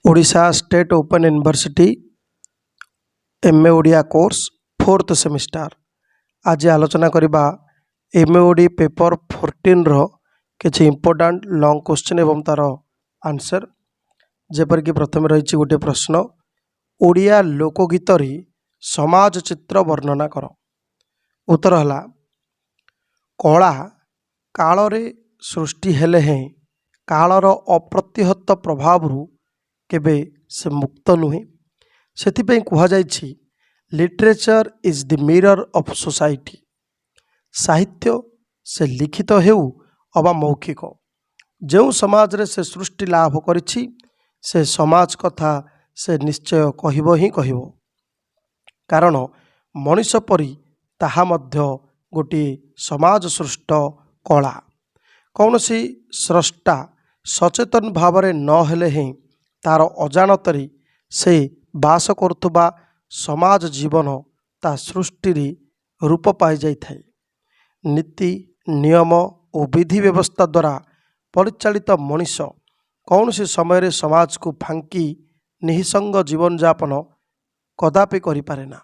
Odisha state open university MA Odia course 4th semester. आज आलोचना करबा एमए ओडी पेपर 14 रो किछि इंपोर्टेंट लॉन्ग क्वेश्चन एवं तार आंसर। जेपर कि प्रथम रही गोटे प्रश्न, ओडिया लोकगीत री समाज चित्र वर्णना कर। उत्तर हला कला काल रे सृष्टि हेले हैं कालर अप्रतिहत प्रभाव केबे से मुक्त नुहे। सेथिपई कुहा जाइछि literature is the mirror of society. साहित्य से लिखित हेउ अबा मौखिक जो समाज रे से सृष्टि लाभ करिछि से समाज कथा से निश्चय कहिबो ही कहिबो, कारण मनीष परी ताहा मध्य गोटे समाज सृष्ट कला। कौनसी स्रष्टा सचेतन भावरे न हेले हैं तार अजाणतरी से बास करुवा समाज जीवन ता सृष्टि रूप पाई जाइथाए। नीति नियम और विधि व्यवस्था द्वारा परिचालित मनीष कौन सी समय समाज को फांकी निसंग जीवन जापन कदापि करिपारेना।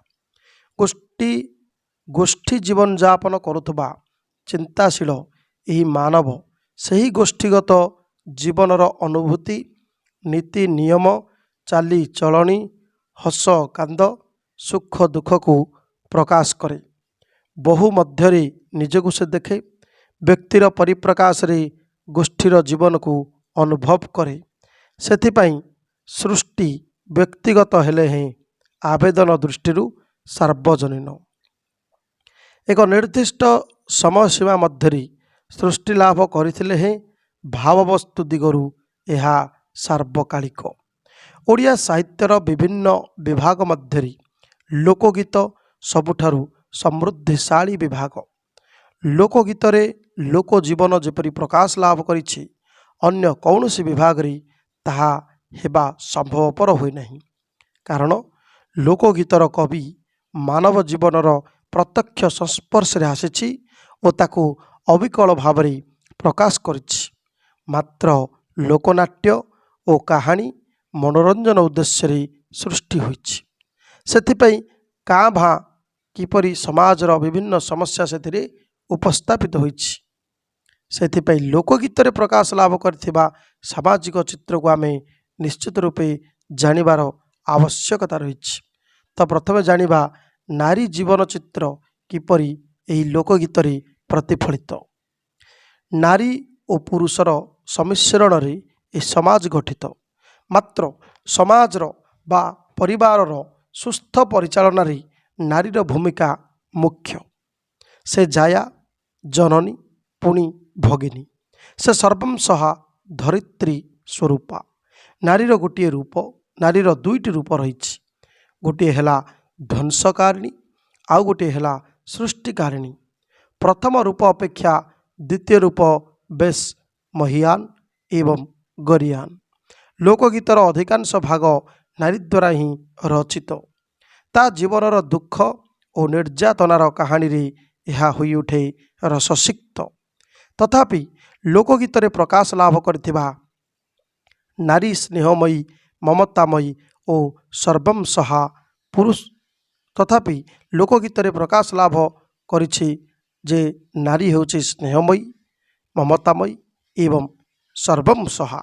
गोष्ठी जीवन जापन करुवा चिंताशील यही मानव सही गोष्ठीगत जीवनर अनुभूति नीति नियम चाली चलनी हस कांद सुख दुख को प्रकाश करे। बहु मध्यरे निजको से देखे व्यक्तिर परिप्रकाश रे गोष्ठीर जीवन को अनुभव करे। सेथिपाई सृष्टि व्यक्तिगत हेले हैं आवेदन दृष्टि सार्वजनीन। एक निर्दिष्ट समय सीमा मध्यरी सृष्टि लाभ करथिले हैं भाववस्तु दिगरु यह सार्वकालिक। ओडिया साहित्यर विभिन्न विभाग मध्यरी लोकगीत सबुठारु समृद्धिशाली विभाग। लोकगीत रे लोक जीवन जेपरी प्रकाश लाभ करिछि अन्य कौनसी विभाग रे ताहा हेबा संभवपर होई नहीं, कारण लोकगीतर कवि मानव जीवनर प्रत्यक्ष संस्पर्श रे आसिछि ओ ताकू अविकल भावरे प्रकाश करिछि। मात्र लोकनाट्य ओ कहानी मनोरंजन उद्देश्य सृष्टि होइछि। सेथिपई काँ भाँ किपरि समाजर विभिन्न समस्या सेथिरे उपस्थापित होइछि। सेथिपई लोकगीत रे प्रकाश लाभ करथिबा सामाजिक चित्र को आमे निश्चित रूपे जानिबार आवश्यकता रहिछि। तो प्रथमे जानिबा नारी जीवन चित्र किपरि एही लोकगीत रे प्रतिफलित। नारी और पुरुषर सम्मिश्रण रे ए समाज गठित। मात्र समाजर बा परिवारर सुस्थ परिचालन रे नारीर भूमिका मुख्य। से जाया जननी पुणी भगिनी से सर्वं सहा धरित्री स्वरूपा। नारीर गोटे रूप नारीर दुईटी रूप रही। गोटे है ध्वंसकारिणी आउ गोटे है सृष्टिकारिणी। प्रथम रूप अपेक्षा द्वितीय रूप बेस महियान एवं गरियान। लोकगीतर अधिकांश भाग नारी द्वारा ही रचित। ता जीवनर दुख और निर्यातनार कहानी रे यह होई उठे रससिक्त। तथापि लोकगीत रे प्रकाश लाभ करथिबा नारी स्नेहमयी ममतामयी और सर्वं सहा पुरुष। तथापि लोकगीत रे प्रकाश लाभ करिछि जे नारी हेउछि स्नेहमयी ममतामयी एवं सर्वं सहा।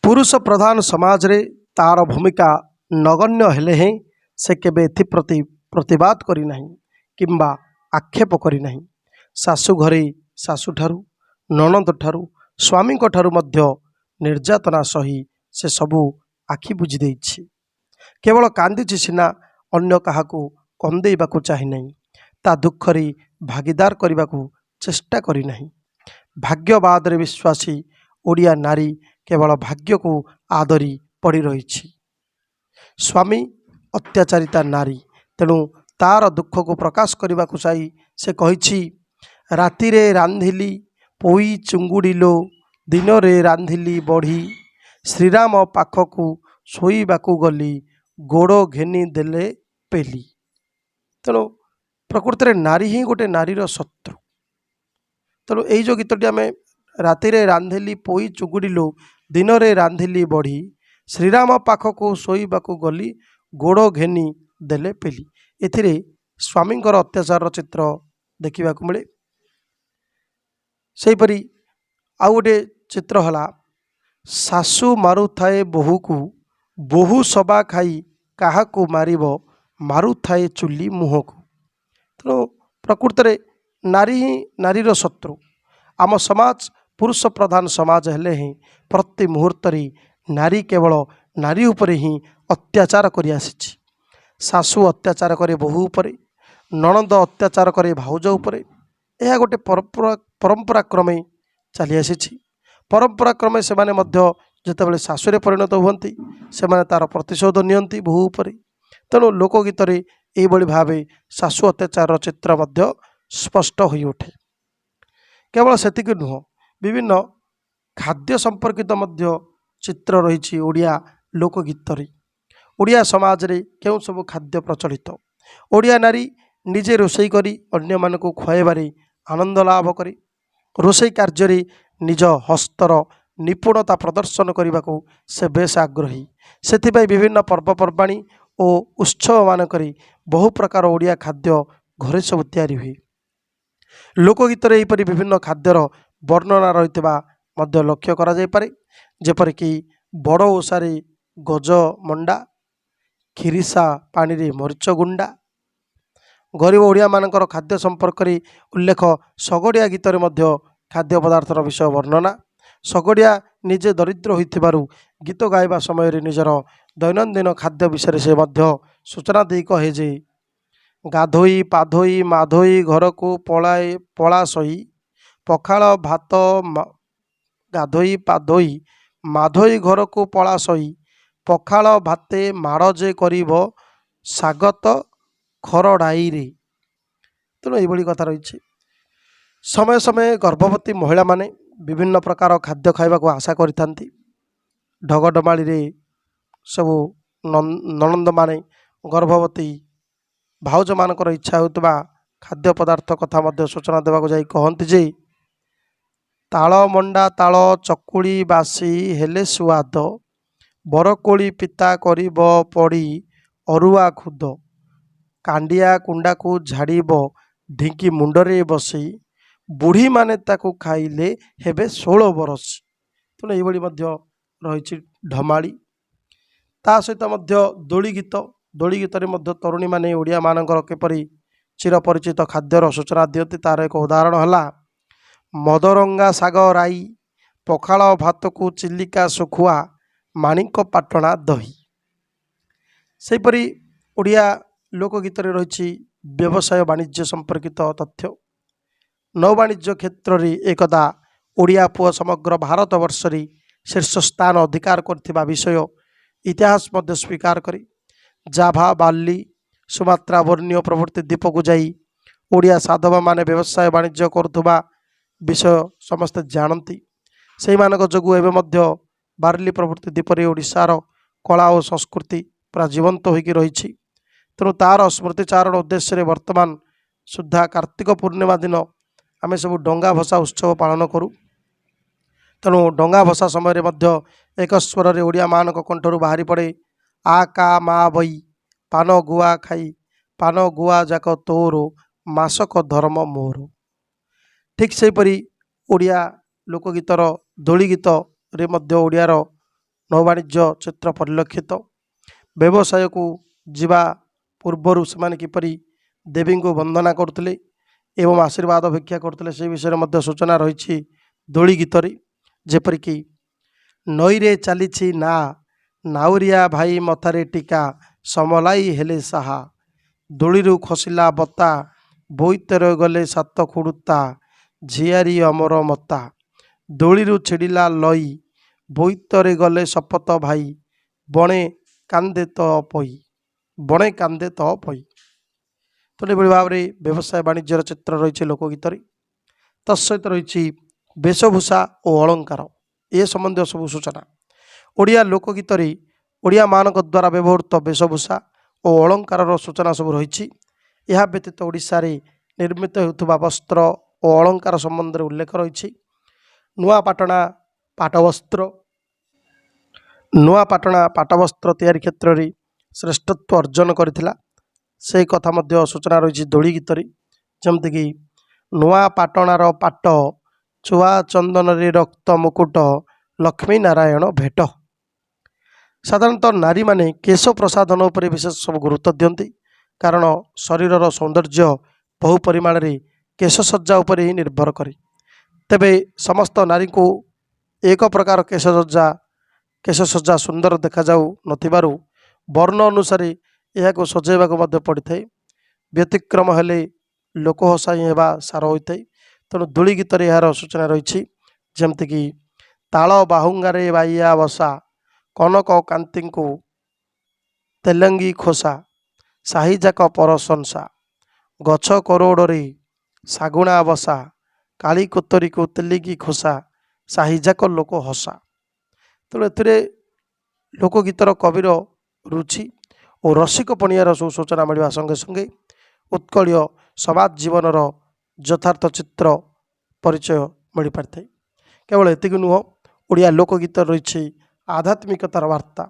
पुरुष प्रधान समाज रे तार भूमिका नगण्य हेले हैं से केबे एथिप्रति प्रतिवाद करी नहीं किंबा आक्षेप करी नहीं। सासु घरे सासु ठारू ननद ठारू स्वामी ठारू मध्य निर्यातना सही से सबू आखि बुझी देछि। केवल कांदिछि सिना अन्य काहाकू कंदेइबाकू चाहि नहीं। ता दुखरी भागीदार करबाकू चेष्टा करी नहीं। भाग्यवाद रे विश्वासी ओडिया नारी केवल भाग्य को आदरी पड़ी रही। स्वामी अत्याचारिता नारी तेणु तार दुख को प्रकाश करने को चाही से कही राति रे रांधिली पोई चुंगुड़िलो दिन रे रांधिली बढ़ी श्रीराम पाखकू शोईबाकू गली गोड़ घेनी देले पेली। तेणु प्रकृति नारी ही गोटे नारीर शत्रु। तेणु यही जो गीतटी आम राति रे रांधिली पोई चुंगुड़िलो ଦିନରେ ରାନ୍ଧିଲି ବଢ଼ି ଶ୍ରୀରାମ ପାଖକୁ ଶୋଇବାକୁ ଗଲି ଗୋଡ଼ ଘେନି ଦେଲେ ପେଲି। ଏଥିରେ ସ୍ୱାମୀଙ୍କର ଅତ୍ୟାଚାରର ଚିତ୍ର ଦେଖିବାକୁ ମିଳେ। ସେହିପରି ଆଉ ଗୋଟିଏ ଚିତ୍ର ହେଲା ଶାଶୁ ମାରୁଥାଏ ବୋହୂକୁ ବୋହୂ ସବା ଖାଇ କାହାକୁ ମାରିବ ମାରୁଥାଏ ଚୁଲି ମୁହଁକୁ। ତେଣୁ ପ୍ରକୃତରେ ନାରୀ ହିଁ ନାରୀର ଶତ୍ରୁ। ଆମ ସମାଜ ପୁରୁଷ ପ୍ରଧାନ ସମାଜ ହେଲେ ହିଁ ପ୍ରତି ମୁହୂର୍ତ୍ତରେ ନାରୀ କେବଳ ନାରୀ ଉପରେ ହିଁ ଅତ୍ୟାଚାର କରି ଆସିଛି। ଶାଶୁ ଅତ୍ୟାଚାର କରେ ବୋହୂ ଉପରେ, ନଣନ୍ଦ ଅତ୍ୟାଚାର କରେ ଭାଉଜ ଉପରେ। ଏହା ଗୋଟେ ପରମ୍ପରା କ୍ରମେ ଚାଲି ଆସିଛି। ପରମ୍ପରା କ୍ରମେ ସେମାନେ ମଧ୍ୟ ଯେତେବେଳେ ଶାଶୁରେ ପରିଣତ ହୁଅନ୍ତି ସେମାନେ ତା'ର ପ୍ରତିଶୋଧ ନିଅନ୍ତି ବୋହୂ ଉପରେ। ତେଣୁ ଲୋକଗୀତରେ ଏହିଭଳି ଭାବେ ଶାଶୁ ଅତ୍ୟାଚାରର ଚିତ୍ର ମଧ୍ୟ ସ୍ପଷ୍ଟ ହୋଇଉଠେ। କେବଳ ସେତିକି ନୁହଁ, ବିଭିନ୍ନ ଖାଦ୍ୟ ସମ୍ପର୍କିତ ମଧ୍ୟ ଚିତ୍ର ରହିଛି ଓଡ଼ିଆ ଲୋକଗୀତରେ। ଓଡ଼ିଆ ସମାଜରେ କେଉଁ ସବୁ ଖାଦ୍ୟ ପ୍ରଚଳିତ, ଓଡ଼ିଆ ନାରୀ ନିଜେ ରୋଷେଇ କରି ଅନ୍ୟମାନଙ୍କୁ ଖୁଆଇବାରେ ଆନନ୍ଦ ଲାଭ କରେ। ରୋଷେଇ କାର୍ଯ୍ୟରେ ନିଜ ହସ୍ତର ନିପୁଣତା ପ୍ରଦର୍ଶନ କରିବାକୁ ସେ ବେଶ ଆଗ୍ରହୀ। ସେଥିପାଇଁ ବିଭିନ୍ନ ପର୍ବପର୍ବାଣୀ ଓ ଉତ୍ସବ ମାନଙ୍କରେ ବହୁ ପ୍ରକାର ଓଡ଼ିଆ ଖାଦ୍ୟ ଘରେ ସବୁ ତିଆରି ହୁଏ। ଲୋକଗୀତରେ ଏହିପରି ବିଭିନ୍ନ ଖାଦ୍ୟର ବର୍ଣ୍ଣନା ରହିଥିବା ମଧ୍ୟ ଲକ୍ଷ୍ୟ କରାଯାଇପାରେ। ଯେପରିକି ବଡ଼ ଓଷାରେ ଗଜ ମଣ୍ଡା, ଖିରିସା ପାଣିରେ ମରିଚ ଗୁଣ୍ଡା। ଗରିବ ଓଡ଼ିଆମାନଙ୍କର ଖାଦ୍ୟ ସମ୍ପର୍କରେ ଉଲ୍ଲେଖ ଶଗଡ଼ିଆ ଗୀତରେ ମଧ୍ୟ ଖାଦ୍ୟ ପଦାର୍ଥର ବିଷୟ ବର୍ଣ୍ଣନା। ଶଗଡ଼ିଆ ନିଜେ ଦରିଦ୍ର ହୋଇଥିବାରୁ ଗୀତ ଗାଇବା ସମୟରେ ନିଜର ଦୈନନ୍ଦିନ ଖାଦ୍ୟ ବିଷୟରେ ସେ ମଧ୍ୟ ସୂଚନା ଦେଇ କହେ ଯେ ଗାଧୋଇ ପାଧୋଇ ମାଧୋଇ ଘରକୁ ପଳା ଶୋଇ ପଖାଳ ଭାତ ଗାଧୋଇ ପାଧୋଇ ମାଧୋଇ ଘରକୁ ପଳା ଶୋଇ ପଖାଳ ଭାତେ ମାଡ଼ ଯେ କରିବ ଶାଗତ ଖରଡ଼ାଇରେ। ତେଣୁ ଏଇଭଳି କଥା ରହିଛି। ସମୟ ସମୟ ଗର୍ଭବତୀ ମହିଳାମାନେ ବିଭିନ୍ନ ପ୍ରକାର ଖାଦ୍ୟ ଖାଇବାକୁ ଆଶା କରିଥାନ୍ତି। ଢଗଢମାଳିରେ ସବୁ ନଣନ୍ଦମାନେ ଗର୍ଭବତୀ ଭାଉଜମାନଙ୍କର ଇଚ୍ଛା ହେଉଥିବା ଖାଦ୍ୟ ପଦାର୍ଥ କଥା ମଧ୍ୟ ସୂଚନା ଦେବାକୁ ଯାଇ କହନ୍ତି ଯେ ତାଳ ମଣ୍ଡା ତାଳ ଚକୁଳି ବାସି ହେଲେ ସୁଆଦ, ବରକୋଳି ପିତା କରିବ ପଡ଼ି ଅରୁଆ ଖୁଦ, କାଣ୍ଡିଆ କୁଣ୍ଡାକୁ ଝାଡ଼ିବ ଢିଙ୍କି ମୁଣ୍ଡରେ ବସି, ବୁଢ଼ୀମାନେ ତାକୁ ଖାଇଲେ ହେବେ 16 ବରଷ। ତେଣୁ ଏଇଭଳି ମଧ୍ୟ ରହିଛି ଢମାଳି। ତା ସହିତ ମଧ୍ୟ ଦୋଳି ଗୀତ। ଦୋଳି ଗୀତରେ ମଧ୍ୟ ତରୁଣୀମାନେ ଓଡ଼ିଆମାନଙ୍କର କିପରି ଚିରପରିଚିତ ଖାଦ୍ୟର ସୂଚନା ଦିଅନ୍ତି ତାର ଏକ ଉଦାହରଣ ହେଲା ମଦରଙ୍ଗା ଶାଗ ରାଇ, ପଖାଳ ଭାତକୁ ଚିଲିକା ଶୁଖୁଆ, ମାଣିକ ପାଟଣା ଦହି। ସେହିପରି ଓଡ଼ିଆ ଲୋକଗୀତରେ ରହିଛି ବ୍ୟବସାୟ ବାଣିଜ୍ୟ ସମ୍ପର୍କିତ ତଥ୍ୟ। ନୌବାଣିଜ୍ୟ କ୍ଷେତ୍ରରେ ଏକଦା ଓଡ଼ିଆ ପୁଅ ସମଗ୍ର ଭାରତବର୍ଷରେ ଶୀର୍ଷ ସ୍ଥାନ ଅଧିକାର କରିଥିବା ବିଷୟ ଇତିହାସ ମଧ୍ୟ ସ୍ୱୀକାର କରେ। ଜାଭା, ବାର୍ଲି, ସୁମାତ୍ରା, ବୋର୍ନିଓ ପ୍ରଭୃତି ଦ୍ୱୀପକୁ ଯାଇ ଓଡ଼ିଆ ସାଧବମାନେ ବ୍ୟବସାୟ ବାଣିଜ୍ୟ କରୁଥିବା ବିଷୟ ସମସ୍ତେ ଜାଣନ୍ତି। ସେହିମାନଙ୍କ ଯୋଗୁଁ ଏବେ ମଧ୍ୟ ବାର୍ଲି ପ୍ରଭୃତି ଦ୍ୱୀପରେ ଓଡ଼ିଶାର କଳା ଓ ସଂସ୍କୃତି ପୁରା ଜୀବନ୍ତ ହୋଇକି ରହିଛି। ତେଣୁ ତା'ର ସ୍ମୃତିଚାରଣ ଉଦ୍ଦେଶ୍ୟରେ ବର୍ତ୍ତମାନ ସୁଦ୍ଧା କାର୍ତ୍ତିକ ପୂର୍ଣ୍ଣିମା ଦିନ ଆମେ ସବୁ ଡଙ୍ଗା ଭସା ଉତ୍ସବ ପାଳନ କରୁ। ତେଣୁ ଡଙ୍ଗା ଭସା ସମୟରେ ମଧ୍ୟ ଏକ ସ୍ୱରରେ ଓଡ଼ିଆମାନଙ୍କ କଣ୍ଠରୁ ବାହାରି ପଡ଼େ ଆ କା ମା ବଇ ପାନ ଗୁଆ ଖାଇ, ପାନ ଗୁଆ ଯାକ ତୋର ମାସକ ଧର୍ମ ମୋର। ଠିକ୍ ସେହିପରି ଓଡ଼ିଆ ଲୋକଗୀତର ଦୋଳି ଗୀତରେ ମଧ୍ୟ ଓଡ଼ିଆର ନୌବାଣିଜ୍ୟ ଚିତ୍ର ପରିଲକ୍ଷିତ। ବ୍ୟବସାୟକୁ ଯିବା ପୂର୍ବରୁ ସେମାନେ କିପରି ଦେବୀଙ୍କୁ ବନ୍ଦନା କରୁଥିଲେ ଏବଂ ଆଶୀର୍ବାଦ ଭିକ୍ଷା କରୁଥିଲେ ସେ ବିଷୟରେ ମଧ୍ୟ ସୂଚନା ରହିଛି ଦୋଳି ଗୀତରେ। ଯେପରିକି ନଈରେ ଚାଲିଛି ନା, ନାଉରିଆ ଭାଇ ମଥାରେ ଟିକା, ସମଲାଇ ହେଲେ ସାହା, ଦୋଳିରୁ ଖସିଲା ବତା, ବୋଇତରେ ଗଲେ ସାତ ଖୁଡ଼ୁତା, ଝିଆରୀ ଅମର ମତା, ଦୋଳିରୁ ଛିଡ଼ିଲା ଲଇ, ବୋଇତରେ ଗଲେ ଶପଥ ଭାଇ, ବଣେ କାନ୍ଦେ ତ ପଇ, ବଣେ କାନ୍ଦେ ତ ପଇ। ତେଣୁ ଏଭଳି ଭାବରେ ବ୍ୟବସାୟ ବାଣିଜ୍ୟର ଚିତ୍ର ରହିଛି ଲୋକଗୀତରେ। ତତ୍ସହିତ ରହିଛି ବେଶଭୂଷା ଓ ଅଳଙ୍କାର, ଏ ସମ୍ବନ୍ଧୀୟ ସବୁ ସୂଚନା। ଓଡ଼ିଆ ଲୋକଗୀତରେ ଓଡ଼ିଆମାନଙ୍କ ଦ୍ୱାରା ବ୍ୟବହୃତ ବେଶଭୂଷା ଓ ଅଳଙ୍କାରର ସୂଚନା ସବୁ ରହିଛି। ଏହା ବ୍ୟତୀତ ଓଡ଼ିଶାରେ ନିର୍ମିତ ହେଉଥିବା ବସ୍ତ୍ର ଓ ଅଳଙ୍କାର ସମ୍ବନ୍ଧରେ ଉଲ୍ଲେଖ ରହିଛି। ନୂଆପାଟଣା ପାଟବସ୍ତ୍ର, ନୂଆପାଟଣା ପାଟବସ୍ତ୍ର ତିଆରି କ୍ଷେତ୍ରରେ ଶ୍ରେଷ୍ଠତ୍ୱ ଅର୍ଜନ କରିଥିଲା। ସେହି କଥା ମଧ୍ୟ ସୂଚନା ରହିଛି ଦୋଳି ଗୀତରେ। ଯେମିତିକି ନୂଆପାଟଣାର ପାଟ ଚୁଆ ଚନ୍ଦନରେ ରକ୍ତ ମୁକୁଟ ଲକ୍ଷ୍ମୀ ନାରାୟଣ ଭେଟ। ସାଧାରଣତଃ ନାରୀମାନେ କେଶ ପ୍ରସାଧନ ଉପରେ ବିଶେଷ ସବୁ ଗୁରୁତ୍ୱ ଦିଅନ୍ତି, କାରଣ ଶରୀରର ସୌନ୍ଦର୍ଯ୍ୟ ବହୁ ପରିମାଣରେ କେଶସଜ୍ଜା ଉପରେ ହିଁ ନିର୍ଭର କରେ। ତେବେ ସମସ୍ତ ନାରୀଙ୍କୁ ଏକ ପ୍ରକାର କେଶସଜ୍ଜା ସୁନ୍ଦର ଦେଖାଯାଉ ନଥିବାରୁ ବର୍ଣ୍ଣ ଅନୁସାରେ ଏହାକୁ ସଜେଇବାକୁ ମଧ୍ୟ ପଡ଼ିଥାଏ। ବ୍ୟତିକ୍ରମ ହେଲେ ଲୋକ ହସାଇ ହେବା ସାର ହୋଇଥାଏ। ତେଣୁ ଦୋଳି ଗୀତରେ ଏହାର ସୂଚନା ରହିଛି। ଯେମିତିକି ତାଳ ବାହୁଙ୍ଗାରେ ବାଇଆ ବସା କନକ କାନ୍ତିଙ୍କୁ ତେଲଙ୍ଗୀ ଖୋସା ସାହିଯାକ ପରଶଂସା ଗଛ କରୋଡ଼ରେ ଶାଗୁଣା ବସା କାଳି କୋତରୀକୁ ତେଲିକି ଖୋସା ସାହିଯାକ ଲୋକ ହସା। ତେଣୁ ଏଥିରେ ଲୋକଗୀତର କବିର ରୁଚି ଓ ରସିକ ପଣିଆର ସବୁ ସୂଚନା ମିଳିବା ସଙ୍ଗେ ସଙ୍ଗେ ଉତ୍କଳୀୟ ସମାଜ ଜୀବନର ଯଥାର୍ଥ ଚିତ୍ର ପରିଚୟ ମିଳିପାରିଥାଏ। କେବଳ ଏତିକି ନୁହଁ, ଓଡ଼ିଆ ଲୋକଗୀତ ରହିଛି ଆଧ୍ୟାତ୍ମିକତାର ବାର୍ତ୍ତା।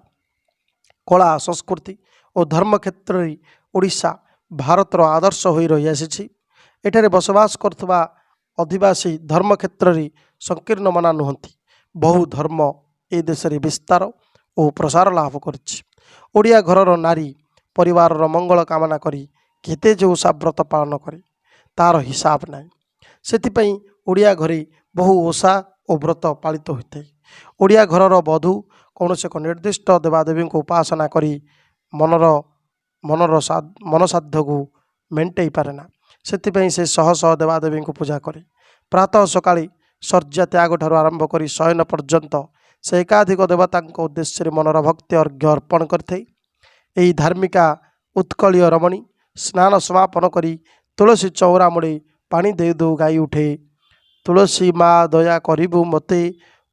କଳା ସଂସ୍କୃତି ଓ ଧର୍ମ କ୍ଷେତ୍ରରେ ଓଡ଼ିଶା ଭାରତର ଆଦର୍ଶ ହୋଇ ରହିଆସିଛି। ଏଠାରେ ବସବାସ କରୁଥିବା ଅଧିବାସୀ ଧର୍ମ କ୍ଷେତ୍ରରେ ସଂକୀର୍ଣ୍ଣ ମନା ନୁହନ୍ତି। ବହୁ ଧର୍ମ ଏ ଦେଶରେ ବିସ୍ତାର ଓ ପ୍ରସାର ଲାଭ କରିଛି। ଓଡ଼ିଆ ଘରର ନାରୀ ପରିବାରର ମଙ୍ଗଳ କାମନା କରି କେତେ ଯେ ଓଷା ବ୍ରତ ପାଳନ କରେ, ତାର ହିସାବ ନାହିଁ। ସେଥିପାଇଁ ଓଡ଼ିଆ ଘରେ ବହୁ ଓଷା ଓ ବ୍ରତ ପାଳିତ ହୋଇଥାଏ। ଓଡ଼ିଆ ଘରର ବଧୂ କୌଣସି ଏକ ନିର୍ଦ୍ଦିଷ୍ଟ ଦେବାଦେବୀଙ୍କୁ ଉପାସନା କରି ମନସାଧ୍ୟକୁ ମେଣ୍ଟେଇ ପାରେ ନା। ସେଥିପାଇଁ ସେ ଶହ ଶହ ଦେବାଦେବୀଙ୍କୁ ପୂଜା କରେ। ପ୍ରାତଃ ସକାଳେ ଶଯ୍ୟା ତ୍ୟାଗ ଠାରୁ ଆରମ୍ଭ କରି ଶୟନ ପର୍ଯ୍ୟନ୍ତ ସେ ଏକାଧିକ ଦେବତାଙ୍କ ଉଦ୍ଦେଶ୍ୟରେ ମନର ଭକ୍ତି ଅର୍ଘ୍ୟ ଅର୍ପଣ କରିଥାଏ। ଏହି ଧାର୍ମିକା ଉତ୍କଳୀୟ ରମଣୀ ସ୍ନାନ ସମାପନ କରି ତୁଳସୀ ଚଉରା ମୂଳେ ପାଣି ଦେଉ ଦେଉ ଗାଇ ଉଠେ, ତୁଳସୀ ମା ଦୟା କରିବୁ ମୋତେ,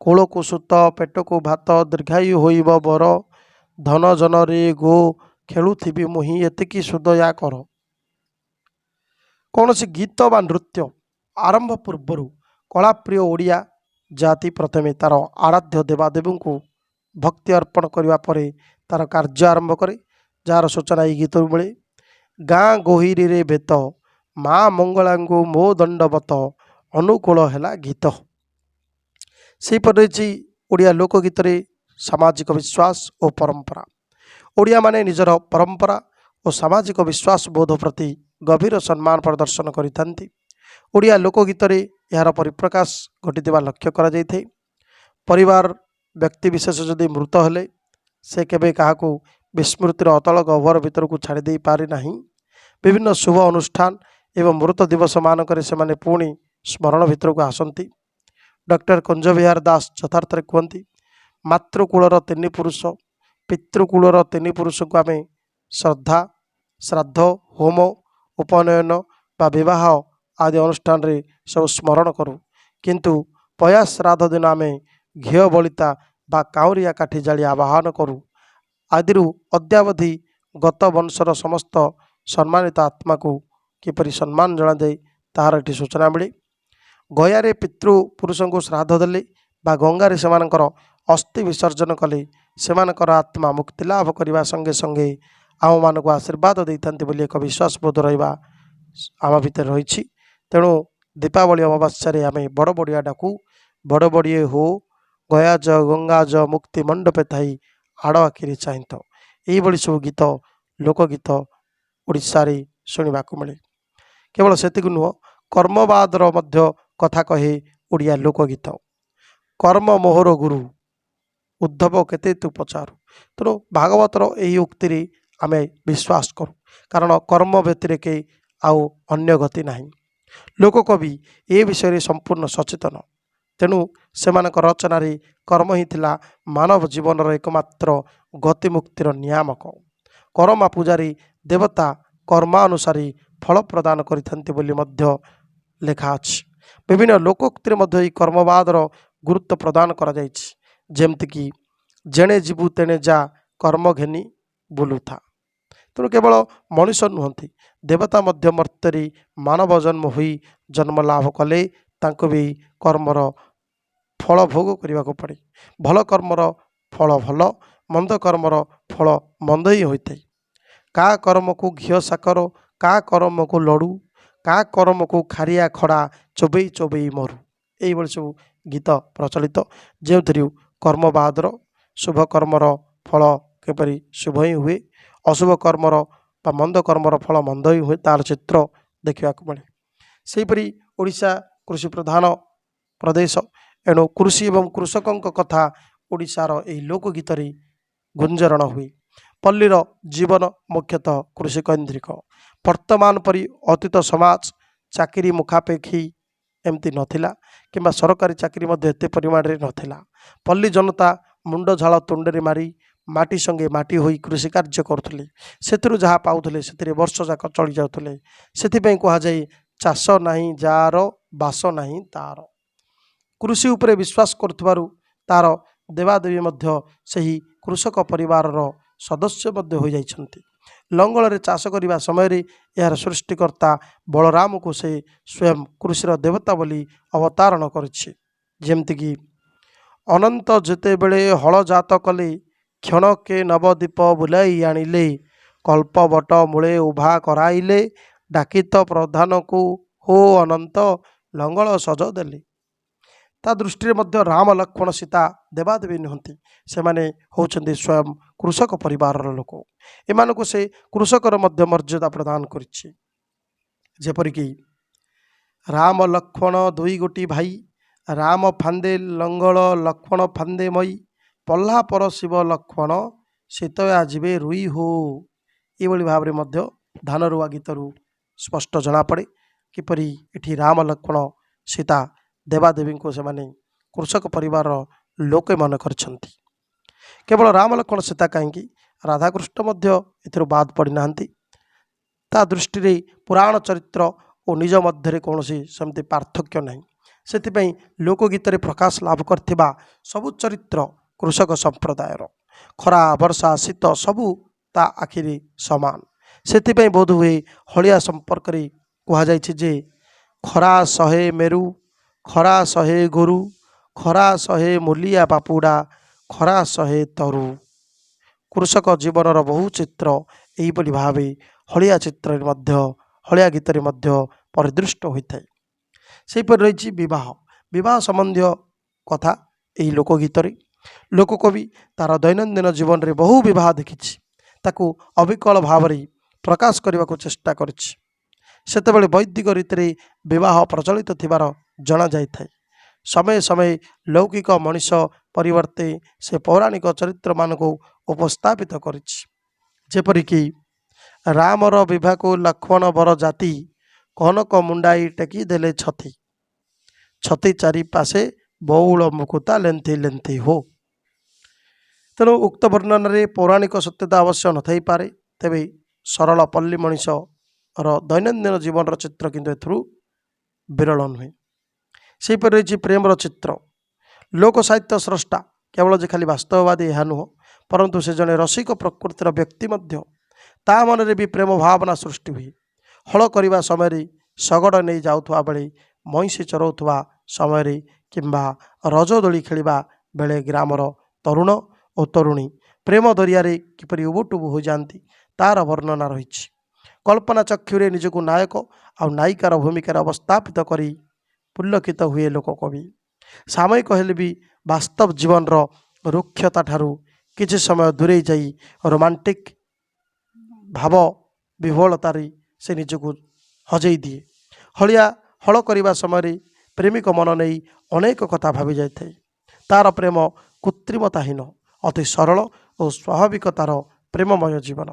କୋଳକୁ ସୂତ ପେଟକୁ ଭାତ, ଦୀର୍ଘାୟୁ ହୋଇବ ବର, ଧନ ଜନରେ ଗୋ ଖେଳୁଥିବି ମୁହିଁ, ଏତିକି ସୁଦୟା କର। କୌଣସି ଗୀତ ବା ନୃତ୍ୟ ଆରମ୍ଭ ପୂର୍ବରୁ କଳାପ୍ରିୟ ଓଡ଼ିଆ ଜାତି ପ୍ରଥମେ ତାର ଆରାଧ୍ୟ ଦେବାଦେବୀଙ୍କୁ ଭକ୍ତି ଅର୍ପଣ କରିବା ପରେ ତାର କାର୍ଯ୍ୟ ଆରମ୍ଭ କରେ, ଯାହାର ସୂଚନା ଏହି ଗୀତରୁ ମିଳେ। ଗାଁ ଗୋହିରୀରେ ବେତ ମା ମଙ୍ଗଳାଙ୍କୁ ମୋ ଦଣ୍ଡବତ, ଅନୁକୂଳ ହେଲା ଗୀତ। ସେହିପରି ରହିଛି ଓଡ଼ିଆ ଲୋକଗୀତରେ ସାମାଜିକ ବିଶ୍ୱାସ ଓ ପରମ୍ପରା। ଓଡ଼ିଆମାନେ ନିଜର ପରମ୍ପରା ଓ ସାମାଜିକ ବିଶ୍ୱାସ ବୋଧ ପ୍ରତି ଗଭୀର ସମ୍ମାନ ପ୍ରଦର୍ଶନ କରିଥାନ୍ତି। ଓଡ଼ିଆ ଲୋକଗୀତରେ ଏହାର ପରିପ୍ରକାଶ ଘଟିଥିବା ଲକ୍ଷ୍ୟ କରାଯାଇଥାଏ। ପରିବାର ବ୍ୟକ୍ତିବିଶେଷ ଯଦି ମୃତ ହେଲେ ସେ କେବେ କାହାକୁ ବିସ୍ମୃତିର ଅତଳ ଗହ୍ୱର ଭିତରକୁ ଛାଡ଼ି ଦେଇ ପାରେ ନାହିଁ। ବିଭିନ୍ନ ଶୁଭ ଅନୁଷ୍ଠାନ ଏବଂ ମୃତ ଦିବସ ମାନଙ୍କରେ ସେମାନେ ପୁଣି ସ୍ମରଣ ଭିତରକୁ ଆସନ୍ତି। ଡକ୍ଟର କୁଞ୍ଜବିହାର ଦାସ ଯଥାର୍ଥରେ କୁହନ୍ତି, ମାତୃକୂଳର ତିନି ପୁରୁଷ, ପିତୃକୂଳର ତିନି ପୁରୁଷଙ୍କୁ ଆମେ ଶ୍ରଦ୍ଧା, ଶ୍ରାଦ୍ଧ, ହୋମ, ଉପନୟନ ବା ବିବାହ ଆଦି ଅନୁଷ୍ଠାନରେ ସବୁ ସ୍ମରଣ କରୁ, କିନ୍ତୁ ପୟା ଶ୍ରାଦ୍ଧ ଦିନ ଆମେ ଘିଅ ବଳିତା ବା କାଉଁରିଆ କାଠି ଜାଳି ଆବାହନ କରୁ। ଆଦିରୁ ଅଦ୍ୟାବଧି ଗତ ବଂଶର ସମସ୍ତ ସମ୍ମାନିତ ଆତ୍ମାକୁ କିପରି ସମ୍ମାନ ଜଣାଯାଏ ତାହାର ଏଠି ସୂଚନା ମିଳେ। ଗୟାରେ ପିତୃପୁରୁଷଙ୍କୁ ଶ୍ରାଦ୍ଧ ଦେଲେ ବା ଗଙ୍ଗାରେ ସେମାନଙ୍କର ଅସ୍ଥି ବିସର୍ଜନ କଲେ ସେମାନଙ୍କର ଆତ୍ମା ମୁକ୍ତି ଲାଭ କରିବା ସଙ୍ଗେ ସଙ୍ଗେ ଆମମାନଙ୍କୁ ଆଶୀର୍ବାଦ ଦେଇଥାନ୍ତି ବୋଲି ଏକ ବିଶ୍ୱାସ ବୋଧ ରହିବା ଆମ ଭିତରେ ରହିଛି। ତେଣୁ ଦୀପାବଳି ଅମାବାସ୍ୟାରେ ଆମେ ବଡ଼ ବଡ଼ିଆ ଡାକୁ, ବଡ଼ ବଡ଼ିଏ ହୋ ଗୟାଜ ଗଙ୍ଗାଜ ମୁକ୍ତି ମଣ୍ଡପେ ଥାଇ ଆଡ଼ ଆଖିରେ ଚାହିଁତ। ଏହିଭଳି ସବୁ ଗୀତ ଲୋକଗୀତ ଓଡ଼ିଶାରେ ଶୁଣିବାକୁ ମିଳେ। କେବଳ ସେତିକି ନୁହଁ, କର୍ମବାଦର ମଧ୍ୟ କଥା କହେ ଓଡ଼ିଆ ଲୋକଗୀତ। କର୍ମ ମୋହର ଗୁରୁ ଉଦ୍ଧବ କେତେ ତୁ ପଚାରୁ। ତେଣୁ ଭାଗବତର ଏହି ଉକ୍ତିରେ ଆମେ ବିଶ୍ୱାସ କରୁ, କାରଣ କର୍ମ ବ୍ୟତିରେକେ ଆଉ ଅନ୍ୟ ଗତି ନାହିଁ। ଲୋକକବି ଏ ବିଷୟରେ ସମ୍ପୂର୍ଣ୍ଣ ସଚେତନ। ତେଣୁ ସେମାନଙ୍କ ରଚନାରେ କର୍ମ ହିଁ ଥିଲା ମାନବ ଜୀବନର ଏକମାତ୍ର ଗତିମୁକ୍ତିର ନିୟାମକ। କର୍ମା ପୂଜାରେ ଦେବତା କର୍ମାନୁସାରେ ଫଳ ପ୍ରଦାନ କରିଥାନ୍ତି ବୋଲି ମଧ୍ୟ ଲେଖା ଅଛି। ବିଭିନ୍ନ ଲୋକୋକ୍ତିରେ ମଧ୍ୟ ଏହି କର୍ମବାଦର ଗୁରୁତ୍ୱ ପ୍ରଦାନ କରାଯାଇଛି। ଯେମିତିକି ଯେଣେ ଯିବୁ ତେଣେ ଯା କର୍ମ ଘେନି ବୁଲୁଥା। ତେଣୁ କେବଳ ମଣିଷ ନୁହନ୍ତି, ଦେବତା ମଧ୍ୟ ମର୍ତ୍ତ୍ୟରେ ମାନବ ଜନ୍ମ ହୋଇ ଜନ୍ମ ଲାଭ କଲେ ତାଙ୍କୁ ବି କର୍ମର ଫଳ ଭୋଗ କରିବାକୁ ପଡ଼େ। ଭଲ କର୍ମର ଫଳ ଭଲ, ମନ୍ଦ କର୍ମର ଫଳ ମନ୍ଦ ହିଁ ହୋଇଥାଏ। କା କର୍ମକୁ ଘିଅ ସାକର, କା କର୍ମକୁ ଲଡ଼ୁ, କା କର୍ମକୁ ଖାରିଆ ଖଡ଼ା ଚୋବେଇ ଚୋବେଇ ମରୁ। ଏଇଭଳି ସବୁ ଗୀତ ପ୍ରଚଳିତ, ଯେଉଁଥିରୁ କର୍ମବାଦର ଶୁଭ କର୍ମର ଫଳ କିପରି ଶୁଭ ହିଁ ହୁଏ, ଅଶୁଭ କର୍ମର ବା ମନ୍ଦ କର୍ମର ଫଳ ମନ୍ଦ ହିଁ ହୁଏ, ତାର ଚିତ୍ର ଦେଖିବାକୁ ମିଳେ। ସେହିପରି ଓଡ଼ିଶା କୃଷି ପ୍ରଧାନ ପ୍ରଦେଶ, ଏଣୁ କୃଷି ଏବଂ କୃଷକଙ୍କ କଥା ଓଡ଼ିଶାର ଏହି ଲୋକଗୀତରେ ଗୁଞ୍ଜରଣ ହୁଏ। ପଲ୍ଲୀର ଜୀବନ ମୁଖ୍ୟତଃ କୃଷିକୈନ୍ଦ୍ରିକ। ବର୍ତ୍ତମାନ ପରି ଅତୀତ ସମାଜ ଚାକିରି ମୁଖାପେକ୍ଷୀ ଏମିତି ନଥିଲା, କିମ୍ବା ସରକାରୀ ଚାକିରି ମଧ୍ୟ ଏତେ ପରିମାଣରେ ନଥିଲା। ପଲ୍ଲୀ ଜନତା ମୁଣ୍ଡ ଝାଳ ତୁଣ୍ଡରେ ମାରି ମାଟି ସଙ୍ଗେ ମାଟି ହୋଇ କୃଷି କାର୍ଯ୍ୟ କରୁଥିଲେ। ସେଥିରୁ ଯାହା ପାଉଥିଲେ ସେଥିରେ ବର୍ଷ ଯାକ ଚଳି ଯାଉଥିଲେ। ସେଥିପାଇଁ କୁହାଯାଏ, ଚାଷ ନାହିଁ ଯାହାର, ବାସ ନାହିଁ ତାର। କୃଷି ଉପରେ ବିଶ୍ୱାସ କରୁଥିବାରୁ ତାର ଦେବାଦେବୀ ମଧ୍ୟ ସେହି କୃଷକ ପରିବାରର ସଦସ୍ୟ ମଧ୍ୟ ହୋଇଯାଇଛନ୍ତି। ଲଙ୍ଗଳରେ ଚାଷ କରିବା ସମୟରେ ଏହାର ସୃଷ୍ଟିକର୍ତ୍ତା ବଳରାମକୁ ସେ ସ୍ୱୟଂ କୃଷିର ଦେବତା ବୋଲି ଅବତାରଣ କରିଛି। ଯେମିତିକି ଅନନ୍ତ ଯେତେବେଳେ ହଳ ଜାତ କଲେ, କ୍ଷଣକେ ନବଦୀପ ବୁଲାଇ ଆଣିଲେ, କଳ୍ପବଟ ମୂଳେ ଉଭା କରାଇଲେ, ଡାକିତ ପ୍ରଧାନକୁ ହୋ ଅନନ୍ତ ଲଙ୍ଗଳ ସଜ ଦେଲେ। ତା ଦୃଷ୍ଟିରେ ମଧ୍ୟ ରାମ ଲକ୍ଷ୍ମଣ ସୀତା ଦେବାଦେବୀ ନୁହନ୍ତି, ସେମାନେ ହେଉଛନ୍ତି ସ୍ୱୟଂ କୃଷକ ପରିବାରର ଲୋକ। ଏମାନଙ୍କୁ ସେ କୃଷକର ମଧ୍ୟ ମର୍ଯ୍ୟାଦା ପ୍ରଦାନ କରିଛି। ଯେପରିକି ରାମ ଲକ୍ଷ୍ମଣ ଦୁଇ ଗୋଟି ଭାଇ, ରାମ ଫାନ୍ଦେ ଲଙ୍ଗଳ ଲକ୍ଷ୍ମଣ ଫାନ୍ଦେ ମଇ, ପଲ୍ହା ପର ଶିବ ଲକ୍ଷ୍ମଣ ସୀତୟା ଯିବେ ରୁଇ ହୋ। ଏଭଳି ଭାବରେ ମଧ୍ୟ ଧାନରୁଆ ଗୀତରୁ ସ୍ପଷ୍ଟ ଜଣାପଡ଼େ କିପରି ଏଠି ରାମ ଲକ୍ଷ୍ମଣ ସୀତା ଦେବାଦେବୀଙ୍କୁ ସେମାନେ କୃଷକ ପରିବାରର ଲୋକେ ମନେ କରିଛନ୍ତି। କେବଳ ରାମ ଲକ୍ଷ୍ମଣ ସୀତା କାହିଁକି, ରାଧାକୃଷ୍ଣ ମଧ୍ୟ ଏଥିରୁ ବାଦ ପଡ଼ିନାହାନ୍ତି। ତା ଦୃଷ୍ଟିରେ ପୁରାଣ ଚରିତ୍ର ଓ ନିଜ ମଧ୍ୟରେ କୌଣସି ସେମିତି ପାର୍ଥକ୍ୟ ନାହିଁ। ସେଥିପାଇଁ ଲୋକଗୀତରେ ପ୍ରକାଶ ଲାଭ କରିଥିବା ସବୁ ଚରିତ୍ର କୃଷକ ସମ୍ପ୍ରଦାୟର। ଖରା ବର୍ଷା ଶୀତ ସବୁ ତା ଆଖିରେ ସମାନ। ସେଥିପାଇଁ ବୋଧହୁଏ ହଳିଆ ସମ୍ପର୍କରେ କୁହାଯାଇଛି ଯେ, ଖରା ସହେ ମେରୁ, ଖରା ସହେ ଗୋରୁ, ଖରା ସହେ ମୂଲିଆ ବାପୁଡ଼ା, ଖରା ସହେ ତରୁ। କୃଷକ ଜୀବନର ବହୁ ଚିତ୍ର ଏହିପରି ଭାବେ ହଳିଆ ଚିତ୍ରରେ ମଧ୍ୟ, ହଳିଆ ଗୀତରେ ମଧ୍ୟ ପରିଦୃଷ୍ଟ ହୋଇଥାଏ। ସେହିପରି ରହିଛି ବିବାହ। ବିବାହ ସମ୍ବନ୍ଧୀୟ କଥା ଏହି ଲୋକଗୀତରେ। ଲୋକକବି ତାର ଦୈନନ୍ଦିନ ଜୀବନରେ ବହୁ ବିବାହ ଦେଖିଛି, ତାକୁ ଅବିକଳ ଭାବରେ ପ୍ରକାଶ କରିବାକୁ ଚେଷ୍ଟା କରିଛି। ସେତେବେଳେ ବୈଦିକ ରୀତିରେ ବିବାହ ପ୍ରଚଳିତ ଥିବାର ଜଣାଯାଇଥାଏ। ସମୟେ ସମୟେ ଲୌକିକ ମଣିଷ ପରିବର୍ତ୍ତେ ସେ ପୌରାଣିକ ଚରିତ୍ରମାନଙ୍କୁ ଉପସ୍ଥାପିତ କରିଛି। ଯେପରିକି ରାମର ବିଭାକୁ ଲକ୍ଷ୍ମଣ ବର ଜାତି, କନକ ମୁଣ୍ଡାଇ ଟେକି ଦେଲେ ଛତି, ଛତି ଚାରି ପାଶେ ବଉଳ ମୁକୁତା ଲେନ୍ଥି ଲେନ୍ଥି ହୋ। ତେଣୁ ଉକ୍ତ ବର୍ଣ୍ଣନାରେ ପୌରାଣିକ ସତ୍ୟତା ଅବଶ୍ୟ ନଥାଇପାରେ, ତେବେ ସରଳ ପଲ୍ଲୀ ମଣିଷର ଦୈନନ୍ଦିନ ଜୀବନର ଚିତ୍ର କିନ୍ତୁ ଏଥିରୁ ବିରଳ ନୁହେଁ। ସେହିପରି ରହିଛି ପ୍ରେମର ଚିତ୍ର। ଲୋକ ସାହିତ୍ୟ ସ୍ରଷ୍ଟା କେବଳ ଯେ ଖାଲି ବାସ୍ତବବାଦୀ ଏହା ନୁହଁ, ପରନ୍ତୁ ସେ ଜଣେ ରସିକ ପ୍ରକୃତିର ବ୍ୟକ୍ତି ମଧ୍ୟ। ତା ମନରେ ବି ପ୍ରେମ ଭାବନା ସୃଷ୍ଟି ହୁଏ। ହଳ କରିବା ସମୟରେ, ଶଗଡ଼ ନେଇ ଯାଉଥିବା ବେଳେ, ମଇଁଷି ଚରାଉଥିବା ସମୟରେ କିମ୍ବା ରଜଦୋଳି ଖେଳିବା ବେଳେ ଗ୍ରାମର ତରୁଣ ଓ ତରୁଣୀ ପ୍ରେମ ଦରିଆରେ କିପରି ଉବୁଟୁବୁ ହୋଇଯାଆନ୍ତି ତାର ବର୍ଣ୍ଣନା ରହିଛି। କଳ୍ପନା ଚକ୍ଷୁରେ ନିଜକୁ ନାୟକ ଆଉ ନାୟିକାର ଭୂମିକାରେ ଅବସ୍ଥାପିତ କରି ପୁଲକିତ ହୁଏ ଲୋକକବି। ସାମୟିକ ହେଲେ ବି ବାସ୍ତବ ଜୀବନର ରୁକ୍ଷତା ଠାରୁ କିଛି ସମୟ ଦୂରେଇ ଯାଇ ରୋମାଣ୍ଟିକ ଭାବ ବିହ୍ୱଳତାରେ ସେ ନିଜକୁ ହଜେଇ ଦିଏ। ହଳିଆ ହଳ କରିବା ସମୟରେ ପ୍ରେମିକ ମନ ନେଇ ଅନେକ କଥା ଭାବି ଯାଇଥାଏ। ତାର ପ୍ରେମ କୃତ୍ରିମତାହୀନ, ଅତି ସରଳ ଓ ସ୍ୱାଭାବିକତାର ପ୍ରେମମୟ ଜୀବନ।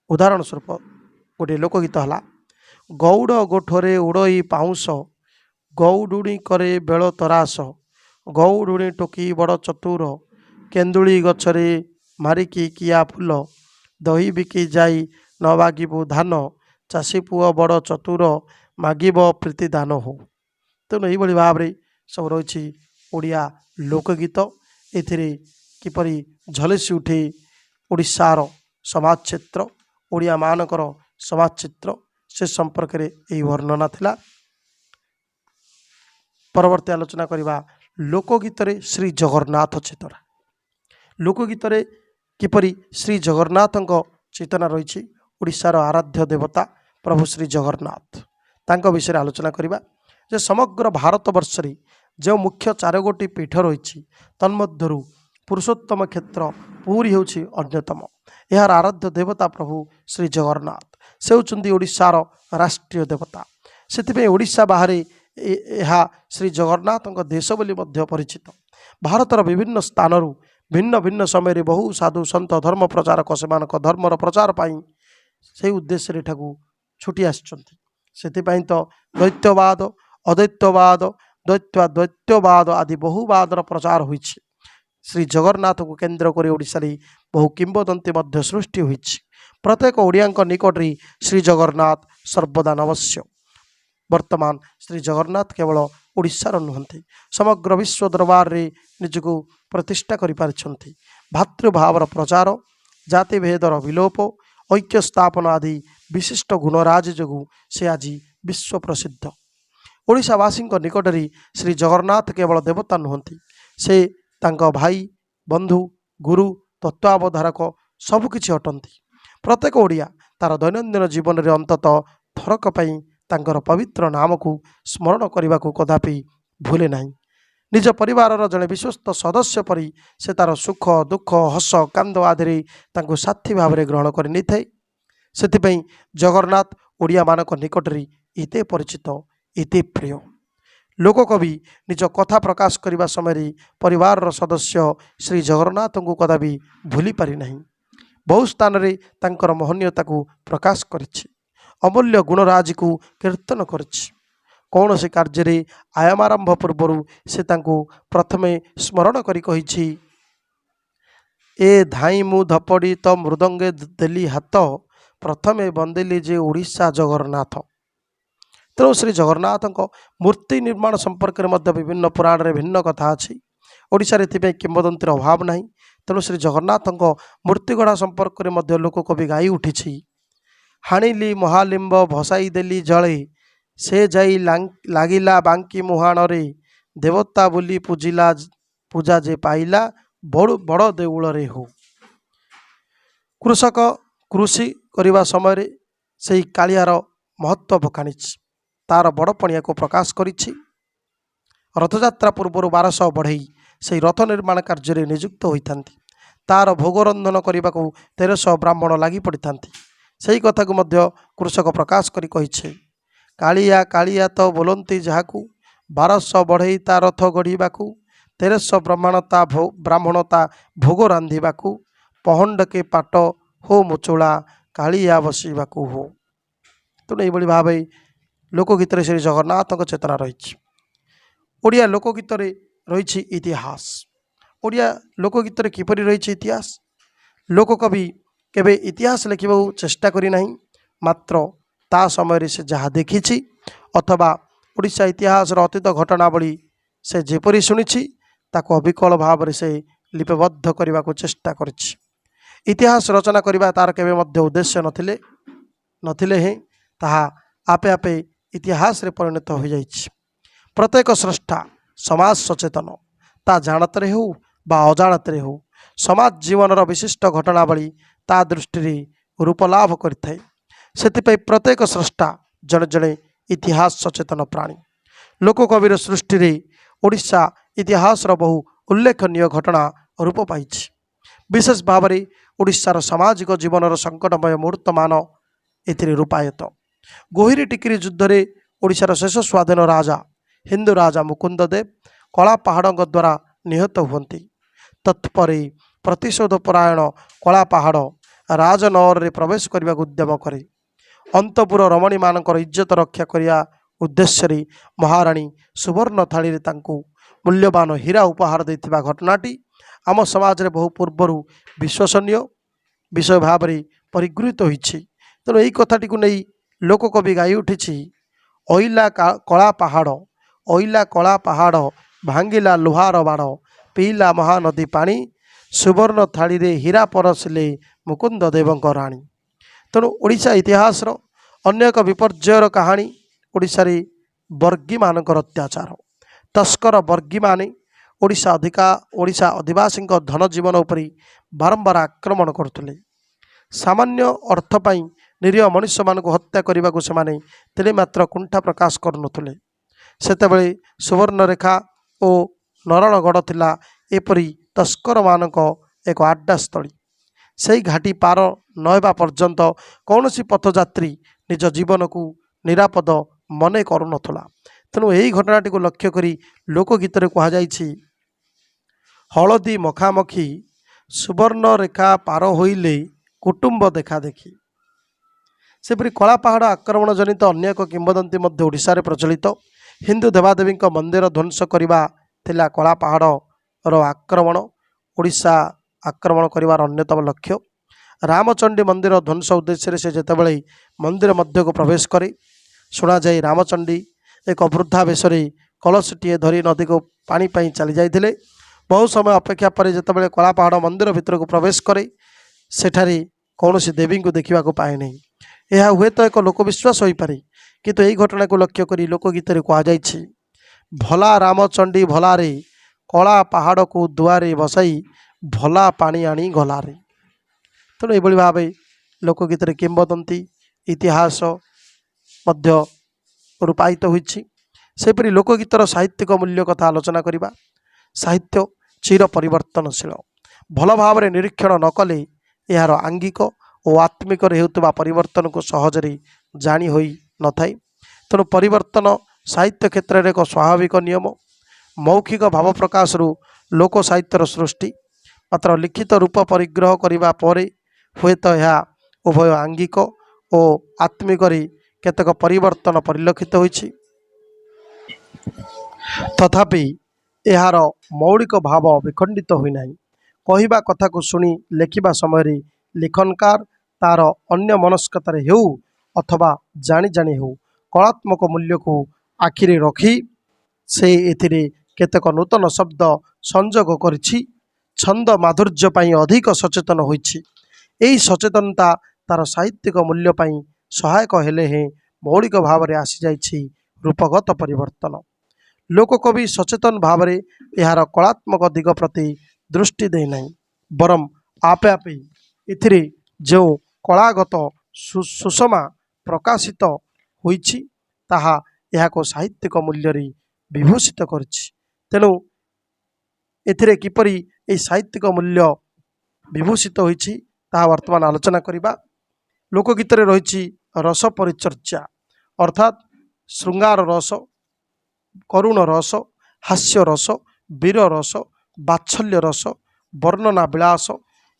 ଉଦାହରଣ ସ୍ୱରୂପ ଗୋଟିଏ ଲୋକଗୀତ ହେଲା, ଗଉଡ଼ ଗୋଠରେ ଉଡ଼ଇ ପାଉଁଶ, ଗଉଡ଼ୁଣୀ କରେ ବେଳ ତରାସ, ଗଉଡ଼ୁଣୀ ଟୋକି ବଡ଼ ଚତୁର, କେନ୍ଦୁଳି ଗଛରେ ମାରିକି କିଆ ଫୁଲ, ଦହି ବିକି ଯାଇ ନ ମାଗିବୁ ଧାନ, ଚାଷୀ ପୁଅ ବଡ଼ ଚତୁର, ମାଗିବ ପ୍ରୀତି ଦାନ ହଉ। ତେଣୁ ଏହିଭଳି ଭାବରେ ସବୁ ରହିଛି ଓଡ଼ିଆ ଲୋକଗୀତ। ଏଥିରେ କିପରି ଝଲସି ଉଠେ ଓଡ଼ିଶାର ସମାଜ ଚିତ୍ର, ଓଡ଼ିଆମାନଙ୍କର ସମାଜ ଚିତ୍ର, ସେ ସମ୍ପର୍କରେ ଏହି ବର୍ଣ୍ଣନା ଥିଲା। ପରବର୍ତ୍ତୀ ଆଲୋଚନା କରିବା ଲୋକଗୀତରେ ଶ୍ରୀ ଜଗନ୍ନାଥ ଚିତରା। लोकगीत किपरि श्री जगन्नाथ चेतना रही ओडिशार आराध्य देवता प्रभु श्री जगन्नाथ तांको विषय आलोचना करवा जे समग्र भारत वर्ष जो मुख्य 4 गोटी पीठ रही तन्मध्यरु पुरुषोत्तम क्षेत्र पुरी होछि अन्यतम। यार आराध्य देवता प्रभु श्री जगन्नाथ से होचुंदी ओडिशार राष्ट्रीय देवता। से ओडिशा बाहर यह श्री जगन्नाथ देश बोली मध्य परिचित। भारतर विभिन्न स्थानरू भिन्न भिन्न समय बहु साधु सन्त धर्म प्रचारक से धर्मर प्रचार पाई से उद्देश्य ठाकू छुटी आसुच्चंती। सेथिपाई तो द्वैतवाद अद्वैतवाद द्वैतवाद आदि बहुवादर प्रचार होइछि। श्री जगन्नाथ को केन्द्र कर ओडिशा बहु किंवदंती मध्य सृष्टि होइछि। प्रत्येक ओडिया निकट श्री जगन्नाथ सर्वदा नवश्य। वर्तमान श्री जगन्नाथ केवल ओडिशार नुहंती समग्र विश्व दरबार रे निजको प्रतिष्ठा करि पारिछंती। भातृभावर प्रचार जाति भेदर विलोप ऐक्य स्थापन आदि विशिष्ट गुणराज जोगु से आज विश्व प्रसिद्ध। ओडिशावासी निकट श्री जगन्नाथ केवल देवता नुहंती से तांको भाई बंधु गुरु तत्वावधारक सबकिछि अटंती। प्रत्येक ओडिया तार दैनंदिन जीवन में अंतत थरक पाई तांकर पवित्र नाम को स्मरण करने को कदापि भूले नहीं। निज परिवार जड़े विश्वस्त सदस्य परी से तार सुख दुख हस कांद आदि तांको साथी भाव में ग्रहण कर नहीं थाए। से जगन्नाथ ओडिया मानक निकट एते परिचित एते प्रिय। लोककवि निज कथा प्रकाश करने समय परिवार सदस्य श्री जगन्नाथ को कदापि भूली पारि नहीं। बहु स्थान रे तांकर महनीयता को प्रकाश करिछि। अमूल्य गुणराज को कीर्तन करिछि। कौन से कार्य आयामारंभ पूर्वर से तांको प्रथमे स्मरण करी कहिछि ए धाई मु धपड़ी तो मृदंगे देली हाथ प्रथमे बंदेली जे ओडिशा जगन्नाथ। तेणु श्री जगन्नाथ मूर्ति निर्माण संपर्क में विभिन्न पुराण रे भिन्न कथा अच्छी। ओडिशा रे किंवदंतीर अभाव नहीं। तेणु श्री जगन्नाथ मूर्ति गढ़ा संपर्क में लोक कवि गाई उठी हाणिली महालिंब भसाई देली जले से जाई लागिला बांकी मुहाण रे देवता बोली पूजिला पूजा जे पाइला बड़ देउल रे हो। कृषक कृषि करने समय से कालियार महत्व बखाणी तार बड़ पणिया को प्रकाश करिछि। रथयात्रा पूर्व 1200 बढ़ई से रथ निर्माण कार्य नियुक्त होता। तार भोगरंधन करने को 1300 ब्राह्मण लगी पड़ी था। से कथा को मध्य कृषक प्रकाश करी कहिछे कालिया कालिया तो बोलती जहाकू 1200 बढ़ई ता रथ गढ़ीबाकू 1300 ब्राह्मणता भोग रांधिबाकू पहंड के पाट हो मुचुला कालिया बसवाकू हो। तेणु ये भाव लोकगीत श्री जगन्नाथ चेतना रही। ओडिया लोकगीत रही इतिहास। ओडिया लोकगीत किपरि रही इतिहास। लोककवि केवे इतिहास लिखा चेष्टा करी नहीं। मात्र ता समय से जहाँ देखी अथवा ओडिशा इतिहास अतीत घटनावली से जेपरी शुणी ताको अविकल भाव से लिपिबद्ध करने को चेष्टा करिछि। इतिहास रचना करने तार केवे मध्य उद्देश्य नथिले हैं ताहा आपे आपे इतिहास रे परिणत हो जाइछि। प्रत्येक स्रष्टा समाज सचेतन ता जानतरे हो बा अजाणतरे हो समाज जीवन विशिष्ट घटनावली ता दृष्टि रूप लाभ करिथाए। सेतिपई प्रत्येक स्रष्टा जड़े जड़े इतिहास सचेतन प्राणी। लोककविर सृष्टि रे ओडिशा इतिहास बहु उल्लेखनीय घटना रूप पाई। विशेष भाव में ओडिशार सामाजिक जीवन संकटमय मुहूर्त मान एथिरे रूपायत। गोहिरी टिकिरी युद्ध रे ओडिशार शेष स्वाधीन राजा हिंदू राजा मुकुंद देव कला पहाड़ द्वारा निहत हुंती। तत्परे प्रतिशोध परायण कला पहाड़ राजनगर रे प्रवेश करने उद्यम करे। अंतपुर रमणी मानकर इज्जत रक्षा करने उद्देश्य महाराणी सुवर्ण थाली तांको मूल्यवान हीरा उपहार देथिबा घटनाटी आम समाज रे बहु पूर्वर विश्वसनीय विषय भाव में परिगृहित होइछि। तेणु यही कथाटी को नहीं लोककवि गाई उठी ओइला कला पहाड़ भांगिला लुहार बाड़ पीला महानदी पानी सुवर्ण थाली रे हीरा परसिले मुकुंद देवଙ୍କ राणी। तेणु ओडिशा इतिहास अन्य एक विपर्ययर कहानी ओडिशा रे बर्गी मानकर अत्याचार। तस्कर बर्गी माने ଓଡ଼ିଶା ଅଧିବାସୀଙ୍କ ଧନ ଜୀବନ ଉପରେ ବାରମ୍ବାର ଆକ୍ରମଣ କରୁଥିଲେ। ସାମାନ୍ୟ ଅର୍ଥ ପାଇଁ ନିରୀହ ମଣିଷମାନଙ୍କୁ ହତ୍ୟା କରିବାକୁ ସେମାନେ ତିଳେ ମାତ୍ର କୁଣ୍ଠା ପ୍ରକାଶ କରୁନଥିଲେ। ସେତେବେଳେ ସୁବର୍ଣ୍ଣରେଖା ଓ ନରଣଗଡ଼ ଥିଲା ଏପରି ତସ୍କରମାନଙ୍କ ଏକ ଆଡ୍ଡାସ୍ଥଳୀ। ସେହି ଘାଟି ପାର ନ ହେବା ପର୍ଯ୍ୟନ୍ତ କୌଣସି ପଥଯାତ୍ରୀ ନିଜ ଜୀବନକୁ ନିରାପଦ ମନେ କରୁନଥିଲା। ତେଣୁ ଏହି ଘଟଣାଟିକୁ ଲକ୍ଷ୍ୟ କରି ଲୋକଗୀତରେ କୁହାଯାଇଛି, ହଳଦୀ ମଖାମଖି ସୁବର୍ଣ୍ଣରେଖା ପାର ହୋଇଲେ କୁଟୁମ୍ବ ଦେଖାଦେଖି। ସେପରି କଳାପାହାଡ଼ ଆକ୍ରମଣ ଜନିତ ଅନ୍ୟ ଏକ କିମ୍ବଦନ୍ତୀ ମଧ୍ୟ ଓଡ଼ିଶାରେ ପ୍ରଚଳିତ। ହିନ୍ଦୁ ଦେବାଦେବୀଙ୍କ ମନ୍ଦିର ଧ୍ୱଂସ କରିବା ଥିଲା କଳାପାହାଡ଼ର ଆକ୍ରମଣ ଓଡ଼ିଶା ଆକ୍ରମଣ କରିବାର ଅନ୍ୟତମ ଲକ୍ଷ୍ୟ। ରାମଚଣ୍ଡୀ ମନ୍ଦିର ଧ୍ୱଂସ ଉଦ୍ଦେଶ୍ୟରେ ସେ ଯେତେବେଳେ ମନ୍ଦିର ମଧ୍ୟକୁ ପ୍ରବେଶ କରେ, ଶୁଣାଯାଏ ରାମଚଣ୍ଡୀ ଏକ ବୃଦ୍ଧା ବେଶରେ କଳସଟିଏ ଧରି ନଦୀକୁ ପାଣି ପାଇଁ ଚାଲି ଯାଇଥିଲେ। ବହୁ ସମୟ ଅପେକ୍ଷା ପରେ ଯେତେବେଳେ କଳାପାହାଡ଼ ମନ୍ଦିର ଭିତରକୁ ପ୍ରବେଶ କରେ, ସେଠାରେ କୌଣସି ଦେବୀଙ୍କୁ ଦେଖିବାକୁ ପାଏ ନାହିଁ। ଏହା ହୁଏତ ଏକ ଲୋକବିଶ୍ୱାସ ହୋଇପାରେ, କିନ୍ତୁ ଏହି ଘଟଣାକୁ ଲକ୍ଷ୍ୟ କରି ଲୋକଗୀତରେ କୁହାଯାଇଛି, ଭଲା ରାମଚଣ୍ଡୀ ଭଲାରେ କଳା ପାହାଡ଼କୁ ଦୁଆରେ ବସାଇ ଭଲା ପାଣି ଆଣି ଗଲାରେ। ତେଣୁ ଏଭଳି ଭାବେ ଲୋକଗୀତରେ କିମ୍ବଦନ୍ତୀ ଇତିହାସ ମଧ୍ୟ ରୂପାୟିତ ହୋଇଛି। ସେପରି ଲୋକଗୀତର ସାହିତ୍ୟିକ ମୂଲ୍ୟ କଥା ଆଲୋଚନା କରିବା। ସାହିତ୍ୟ ଚିର ପରିବର୍ତ୍ତନଶୀଳ। ଭଲ ଭାବରେ ନିରୀକ୍ଷଣ ନ କଲେ ଏହାର ଆଙ୍ଗିକ ଓ ଆତ୍ମିକରେ ହେଉଥିବା ପରିବର୍ତ୍ତନକୁ ସହଜରେ ଜାଣି ହୋଇ ନଥାଏ। ତେଣୁ ପରିବର୍ତ୍ତନ ସାହିତ୍ୟ କ୍ଷେତ୍ରରେ ଏକ ସ୍ୱାଭାବିକ ନିୟମ। ମୌଖିକ ଭାବ ପ୍ରକାଶରୁ ଲୋକ ସାହିତ୍ୟର ସୃଷ୍ଟି। ମାତ୍ର ଲିଖିତ ରୂପ ପରିଗ୍ରହ କରିବା ପରେ ହୁଏତ ଏହା ଉଭୟ ଆଙ୍ଗିକ ଓ ଆତ୍ମିକରେ କେତେକ ପରିବର୍ତ୍ତନ ପରିଲକ୍ଷିତ ହୋଇଛି। ତଥାପି ଏହାର ମୌଳିକ ଭାବ ବିଖଣ୍ଡିତ ହୋଇନାହିଁ। କହିବା କଥାକୁ ଶୁଣି ଲେଖିବା ସମୟରେ ଲେଖନକାର ତାର ଅନ୍ୟ ମନସ୍କତାରେ ହେଉ ଅଥବା ଜାଣି ଜାଣି ହେଉ କଳାତ୍ମକ ମୂଲ୍ୟକୁ ଆଖିରେ ରଖି ସେ ଏଥିରେ କେତେକ ନୂତନ ଶବ୍ଦ ସଂଯୋଗ କରିଛି। ଛନ୍ଦ ମାଧୁର୍ଯ୍ୟ ପାଇଁ ଅଧିକ ସଚେତନ ହୋଇଛି। ଏହି ସଚେତନତା ତାର ସାହିତ୍ୟିକ ମୂଲ୍ୟ ପାଇଁ ସହାୟକ ହେଲେ ହେଁ ମୌଳିକ ଭାବରେ ଆସିଯାଇଛି ରୂପଗତ ପରିବର୍ତ୍ତନ। ଲୋକକବି ସଚେତନ ଭାବରେ ଏହାର କଳାତ୍ମକ ଦିଗ ପ୍ରତି ଦୃଷ୍ଟି ଦେଇନାହିଁ, ବରଂ ଆପେ ଆପେ ଏଥିରେ ଯେଉଁ କଳାଗତ ସୁଷମା ପ୍ରକାଶିତ ହୋଇଛି ତାହା ଏହାକୁ ସାହିତ୍ୟିକ ମୂଲ୍ୟରେ ବିଭୂଷିତ କରିଛି। ତେଣୁ ଏଥିରେ କିପରି ଏହି ସାହିତ୍ୟିକ ମୂଲ୍ୟ ବିଭୂଷିତ ହୋଇଛି ତାହା ବର୍ତ୍ତମାନ ଆଲୋଚନା କରିବା। ଲୋକଗୀତରେ ରହିଛି ରସ ପରିଚର୍ଯା, ଅର୍ଥାତ୍ ଶୃଙ୍ଗାର ରସ, କରୁଣ ରସ, ହାସ୍ୟ ରସ, ବୀର ରସ, ବାତ୍ସଲ୍ୟ ରସ, ବର୍ଣ୍ଣନା ବିଳାସ,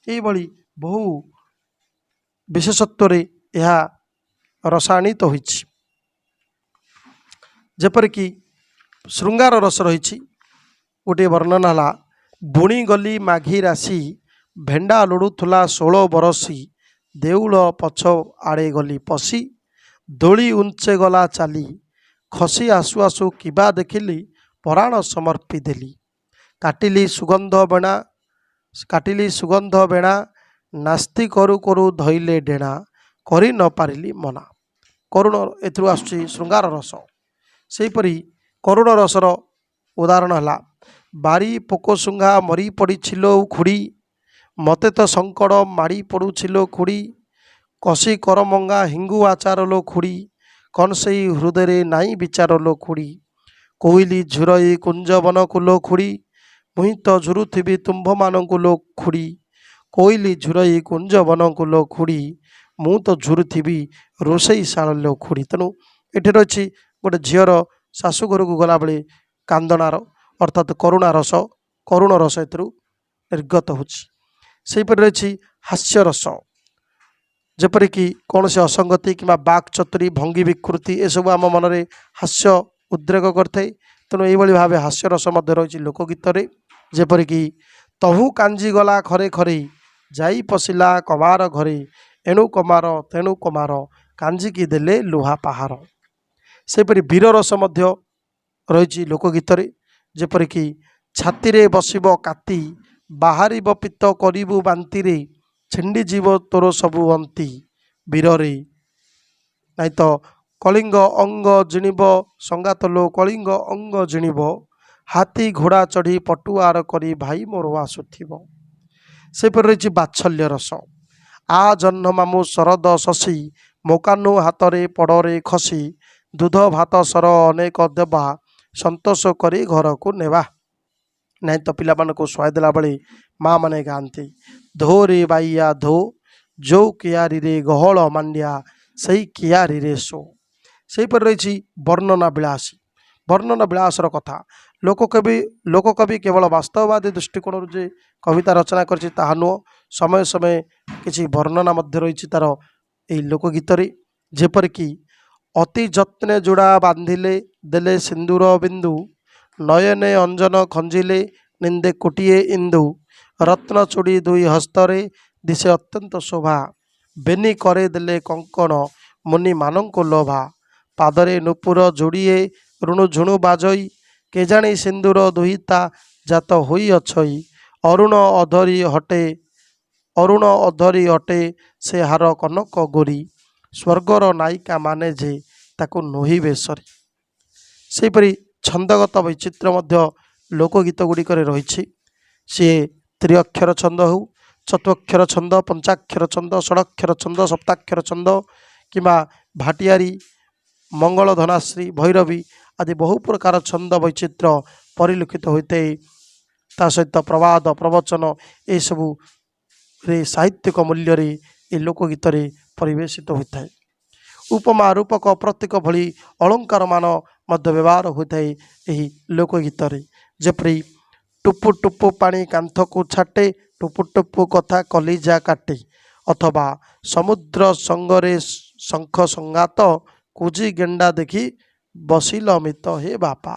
ଏହିଭଳି ବହୁ ବିଶେଷତ୍ୱରେ ଏହା ରସାୟନିତ ହୋଇଛି। ଯେପରିକି ଶୃଙ୍ଗାର ରସ ରହିଛି, ଗୋଟିଏ ବର୍ଣ୍ଣନା ହେଲା, ବୁଣି ଗଲି ମାଘି ରାଶି ଭେଣ୍ଡା ଲୋଡ଼ୁଥିଲା 16 ବରଷି ଦେଉଳ ପଛ ଆଡ଼େ ଗଲି ପଶି ଦୋଳି ଉଞ୍ଚେ ଗଲା ଚାଲି ଖସି ଆସୁ ଆସୁ କିବା ଦେଖିଲି ପରାଣ ସମର୍ପି ଦେଲି କାଟିଲି ସୁଗନ୍ଧ ବେଣା ନାସ୍ତି କରୁ କରୁ ଧଇଲେ ଡେଣା କରି ନ ପାରିଲି ମନା। କରୁଣ ଏଥିରୁ ଆସୁଛି ଶୃଙ୍ଗାର ରସ। ସେହିପରି କରୁଣ ରସର ଉଦାହରଣ ହେଲା, ବାରି ପୋକଶୁଙ୍ଘା ମରି ପଡ଼ିছিল ଖୁଡ଼ି ମୋତେ ତ ସଙ୍କଟ ମାଡ଼ି ପଡ଼ୁছিল ଖୁଡ଼ି କଷି କରମଙ୍ଗା ହିଙ୍ଗୁ ଆଚାର ଲୋ ଖୁଡ଼ି କନସେଇ ହୃଦୟରେ ନାଇଁ ବିଚାର ଲୋ ଖୁଡ଼ି କୋଇଲି ଝୁରଇ କୁଞ୍ଜବନକୁ ଲୋ ଖୁଡ଼ି ମୁହିଁ ତ ଝୁରୁଥିବି ତୁମ୍ଭମାନଙ୍କୁ ଲୋ ଖୁଡ଼ି କୋଇଲି ଝୁରଇ କୁଞ୍ଜବନକୁ ଲୋ ଖୁଡ଼ି ମୁଁ ତ ଝୁରୁଥିବି ରୋଷେଇ ଶାଳ ଲୋ ଖୁଡ଼ି। ତେଣୁ ଏଠି ରହିଛି ଗୋଟେ ଝିଅର ଶାଶୁ ଘରକୁ ଗଲାବେଳେ କାନ୍ଦଣାର ଅର୍ଥାତ୍ କରୁଣ ରସ ଏଥିରୁ ନିର୍ଗତ ହେଉଛି। ସେହିପରି ରହିଛି ହାସ୍ୟରସ, ଯେପରିକି କୌଣସି ଅସଙ୍ଗତି କିମ୍ବା ବାକ୍ ଚତୁରୀ ଭଙ୍ଗୀ ବିକୃତି ଏସବୁ ଆମ ମନରେ ହାସ୍ୟ ଉଦ୍ରେକ କରିଥାଏ। ତେଣୁ ଏହିଭଳି ଭାବେ ହାସ୍ୟରସ ମଧ୍ୟ ରହିଛି ଲୋକଗୀତରେ। ଯେପରିକି ତହୁ କାଞ୍ଜି ଗଲା ଖରେ ଖରେ ଯାଇ ପଶିଲା କମାର ଘରେ ଏଣୁ କମାର ତେଣୁ କମାର କାଞ୍ଜିକି ଦେଲେ ଲୁହା ପାହାର। ସେହିପରି ବୀରରସ ମଧ୍ୟ ରହିଛି ଲୋକଗୀତରେ। ଯେପରିକି ଛାତିରେ ବସିବ କାତି ବାହାରିବ ପିତ କରିବୁ ବାନ୍ତିରେ ଛିଣ୍ଡିଯିବ ତୋର ସବୁ ଅନ୍ତି ବୀରରେ ନାଇଁ ତ କଳିଙ୍ଗ ଅଙ୍ଗ ଜିଣିବ ସଙ୍ଗାତ ଲୋ କଳିଙ୍ଗ ଅଙ୍ଗ ଜିଣିବ ହାତୀ ଘୋଡ଼ା ଚଢ଼ି ପଟୁଆର କରି ଭାଇ ମୋର ଆସୁଥିବ। ସେପରି ରହିଛି ବାତ୍ସଲ୍ୟ ରସ। ଆ ଜହ୍ନ ମାମୁଁ ଶରଦ ଶଶୀ ମୋ କାନୁ ହାତରେ ପଡ଼ରେ ଖସି ଦୁଧ ଭାତ ସର ଅନେକ ଦେବା ସନ୍ତୋଷ କରି ଘରକୁ ନେବା। ନାଇଁ ତ ପିଲାମାନଙ୍କୁ ଶୁଆଇ ଦେଲା ବେଳେ ମା ମାନେ ଗାଆନ୍ତି, ଧୋରେ ବାଇଆ ଧୋ ଯୋଉ କିଆରିରେ ଗହଳ ମାଣ୍ଡିଆ ସେଇ କିଆରିରେ ଶୋ। ସେହିପରି ରହିଛି ବର୍ଣ୍ଣନା ବିଳାସୀ। ବର୍ଣ୍ଣନା ବିଳାସର କଥା ଲୋକକବି କେବଳ ବାସ୍ତବବାଦୀ ଦୃଷ୍ଟିକୋଣରୁ ଯେ କବିତା ରଚନା କରିଛି ତାହା ନୁହଁ। ସମୟ ସମୟ କିଛି ବର୍ଣ୍ଣନା ମଧ୍ୟ ରହିଛି ତାର ଏହି ଲୋକଗୀତରେ। ଯେପରିକି ଅତି ଯତ୍ନେ ଯୋଡ଼ା ବାନ୍ଧିଲେ ଦେଲେ ସିନ୍ଦୁର ବିନ୍ଦୁ ନୟନେ ଅଞ୍ଜନ ଖଞ୍ଜିଲେ ନିନ୍ଦେ କୋଟିଏ ଇନ୍ଦୁ ରତ୍ନ ଚୁଡ଼ି ଦୁଇ ହସ୍ତରେ ଦିଶେ ଅତ୍ୟନ୍ତ ଶୋଭା ବେନି करे ଦେଲେ କଙ୍କଣ ମୁନି ମାନଙ୍କୁ ଲୋଭା ପାଦରେ ନୂପୁର ଯୋଡ଼ିଏ ରୁଣୁ ଝୁଣୁ ବାଜଇ କେଜାଣି ସିନ୍ଦୁର ଦୁହିତା ଜାତ ହୋଇଅଛଇ ଅରୁଣ ଅଧରି ହଟେ ସେ ହାର କନକ ଗୋରି ସ୍ୱର୍ଗର ନାୟିକା ମାନେ ଯେ ତାକୁ ନୋହିବେ ସରି। ସେହିପରି ଛନ୍ଦଗତ ବୈଚିତ୍ର୍ୟ ମଧ୍ୟ ଲୋକଗୀତ ଗୁଡ଼ିକରେ ରହିଛି। ସିଏ ତ୍ରିଅକ୍ଷର ଛନ୍ଦ ହେଉ, ଚତୁଅକ୍ଷର ଛନ୍ଦ, ପଞ୍ଚାକ୍ଷର ଛନ୍ଦ, ଷଡ଼କ୍ଷର ଛନ୍ଦ, ସପ୍ତାକ୍ଷର ଛନ୍ଦ କିମ୍ବା ଭାଟିଆରୀ, ମଙ୍ଗଳ ଧନାଶ୍ରୀ, ଭୈରବୀ ଆଦି ବହୁ ପ୍ରକାର ଛନ୍ଦ ବୈଚିତ୍ର୍ୟ ପରିଲକ୍ଷିତ ହୋଇଥାଏ। ତା ସହିତ ପ୍ରବାଦ ପ୍ରବଚନ ଏସବୁରେ ସାହିତ୍ୟିକ ମୂଲ୍ୟରେ ଏ ଲୋକଗୀତରେ ପରିବେଷିତ ହୋଇଥାଏ। ଉପମା ରୂପକ ପ୍ରତୀକ ଭଳି ଅଳଙ୍କାରମାନ ମଧ୍ୟ ବ୍ୟବହାର ହୋଇଥାଏ ଏହି ଲୋକଗୀତରେ। ଯେପରି ଟୁପୁ ଟୁପୁ ପାଣି କାନ୍ଥକୁ ଛାଟେ ଟୁପୁ ଟୁପୁ କଥା କଲିଜା କାଟେ ଅଥବା ସମୁଦ୍ର ସଙ୍ଗରେ ଶଙ୍ଖ ସଙ୍ଗାତ କୁଜି ଗେଣ୍ଡା ଦେଖି ବସିଲ ମିତ ହେ ବାପା।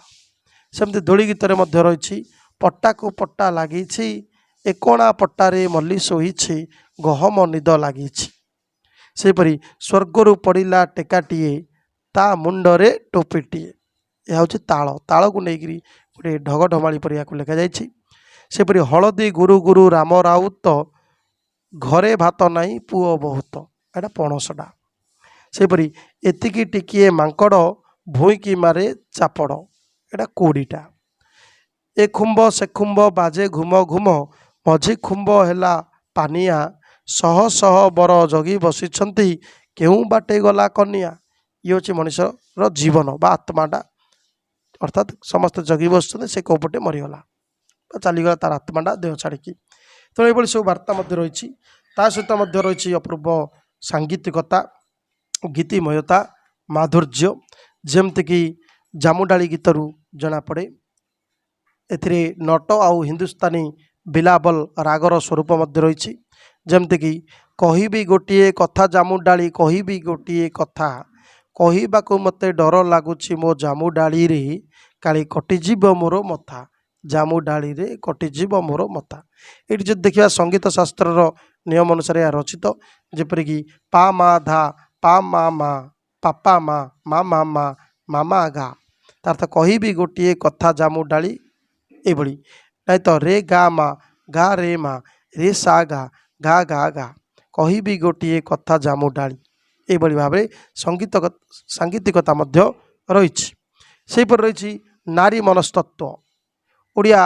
ସେମିତି ଦୋଳି ଗୀତରେ ମଧ୍ୟ ରହିଛି ପଟାକୁ ପଟା ଲାଗିଛି ଏକଣା ପଟାରେ ମଲ୍ଲି ଶୋଇଛି ଗହମ ନିଦ ଲାଗିଛି। ସେହିପରି ସ୍ୱର୍ଗରୁ ପଡ଼ିଲା ଟେକାଟିଏ ତା ମୁଣ୍ଡରେ ଟୋପିଟିଏ। ଏହା ହେଉଛି ତାଳ। ତାଳକୁ ନେଇକରି ଗୋଟିଏ ଢଗଢମାଳି ପରି ଏହାକୁ ଲେଖାଯାଇଛି। ସେପରି ହଳଦୀ ଗୁରୁ ଗୁରୁ ରାମ ରାଉତ ଘରେ ଭାତ ନାହିଁ ପୁଅ ବହୁତ, ଏଇଟା ପଣସଟା। ସେପରି ଏତିକି ଟିକିଏ ମାଙ୍କଡ଼ ଭୁଇଁକି ମାରେ ଚାପଡ଼, ଏଇଟା କୋଡ଼ିଟା। ଏ ଖୁମ୍ବ ସେ ଖୁମ୍ବ ବାଜେ ଘୁମ ଘୁମ ମଝି ଖୁମ୍ବ ହେଲା ପାନିଆ ଶହ ଶହ ବର ଜଗି ବସିଛନ୍ତି କେଉଁ ବାଟେ ଗଲା କନିଆ। ଇଏ ହେଉଛି ମଣିଷର ଜୀବନ ବା ଆତ୍ମାଟା, ଅର୍ଥାତ୍ ସମସ୍ତେ ଜଗି ବସୁଛନ୍ତି ସେ କେଉଁ ପଟେ ମରିଗଲା ବା ଚାଲିଗଲା ତାର ଆତ୍ମାଟା ଦେହ ଛାଡ଼ିକି। ତେଣୁ ଏଭଳି ସବୁ ବାର୍ତ୍ତା ମଧ୍ୟ ରହିଛି। ତା ସହିତ ମଧ୍ୟ ରହିଛି ଅପୂର୍ବ ସାଙ୍ଗୀତିକତା, ଗୀତିମୟତା, ମାଧୁର୍ଯ୍ୟ, ଯେମିତିକି ଜାମୁଡାଳି ଗୀତରୁ ଜଣାପଡ଼େ। ଏଥିରେ ନଟ ଆଉ ହିନ୍ଦୁସ୍ତାନୀ ବିଲାବଲ ରାଗର ସ୍ୱରୂପ ମଧ୍ୟ ରହିଛି। ଯେମିତିକି କହିବି ଗୋଟିଏ କଥା ଜାମୁଡାଳି କହିବି ଗୋଟିଏ କଥା କହିବାକୁ ମୋତେ ଡର ଲାଗୁଛି ମୋ ଜାମୁଡାଳିରେ କାଳେ କଟିଯିବ ମୋର ମଥା ଜାମୁଡାଳିରେ କଟିଯିବ ମୋର ମଥା। ଏଇଠି ଯଦି ଦେଖିବା ସଙ୍ଗୀତ ଶାସ୍ତ୍ରର ନିୟମ ଅନୁସାରେ ଏହା ରଚିତ। ଯେପରିକି ପା ମା ଧା ପା ମା ମା ପାପା ମା ମା ମା ମା ମାମା ଗା। ତା ଅର୍ଥ କହିବି ଗୋଟିଏ କଥା ଜାମୁଡାଳି ଏଇଭଳି। ନାଇଁ ତ ରେ ଗା ମା ଗା ରେ ମା ରେ ସା ଗା ଗା ଗା ଗା କହିବି ଗୋଟିଏ କଥା ଜାମୁଡାଳି। ଏଇଭଳି ଭାବରେ ସାଙ୍ଗୀତିକତା ମଧ୍ୟ ରହିଛି। ସେହିପରି ରହିଛି ନାରୀ ମନସ୍ତତ୍ଵ। ଓଡ଼ିଆ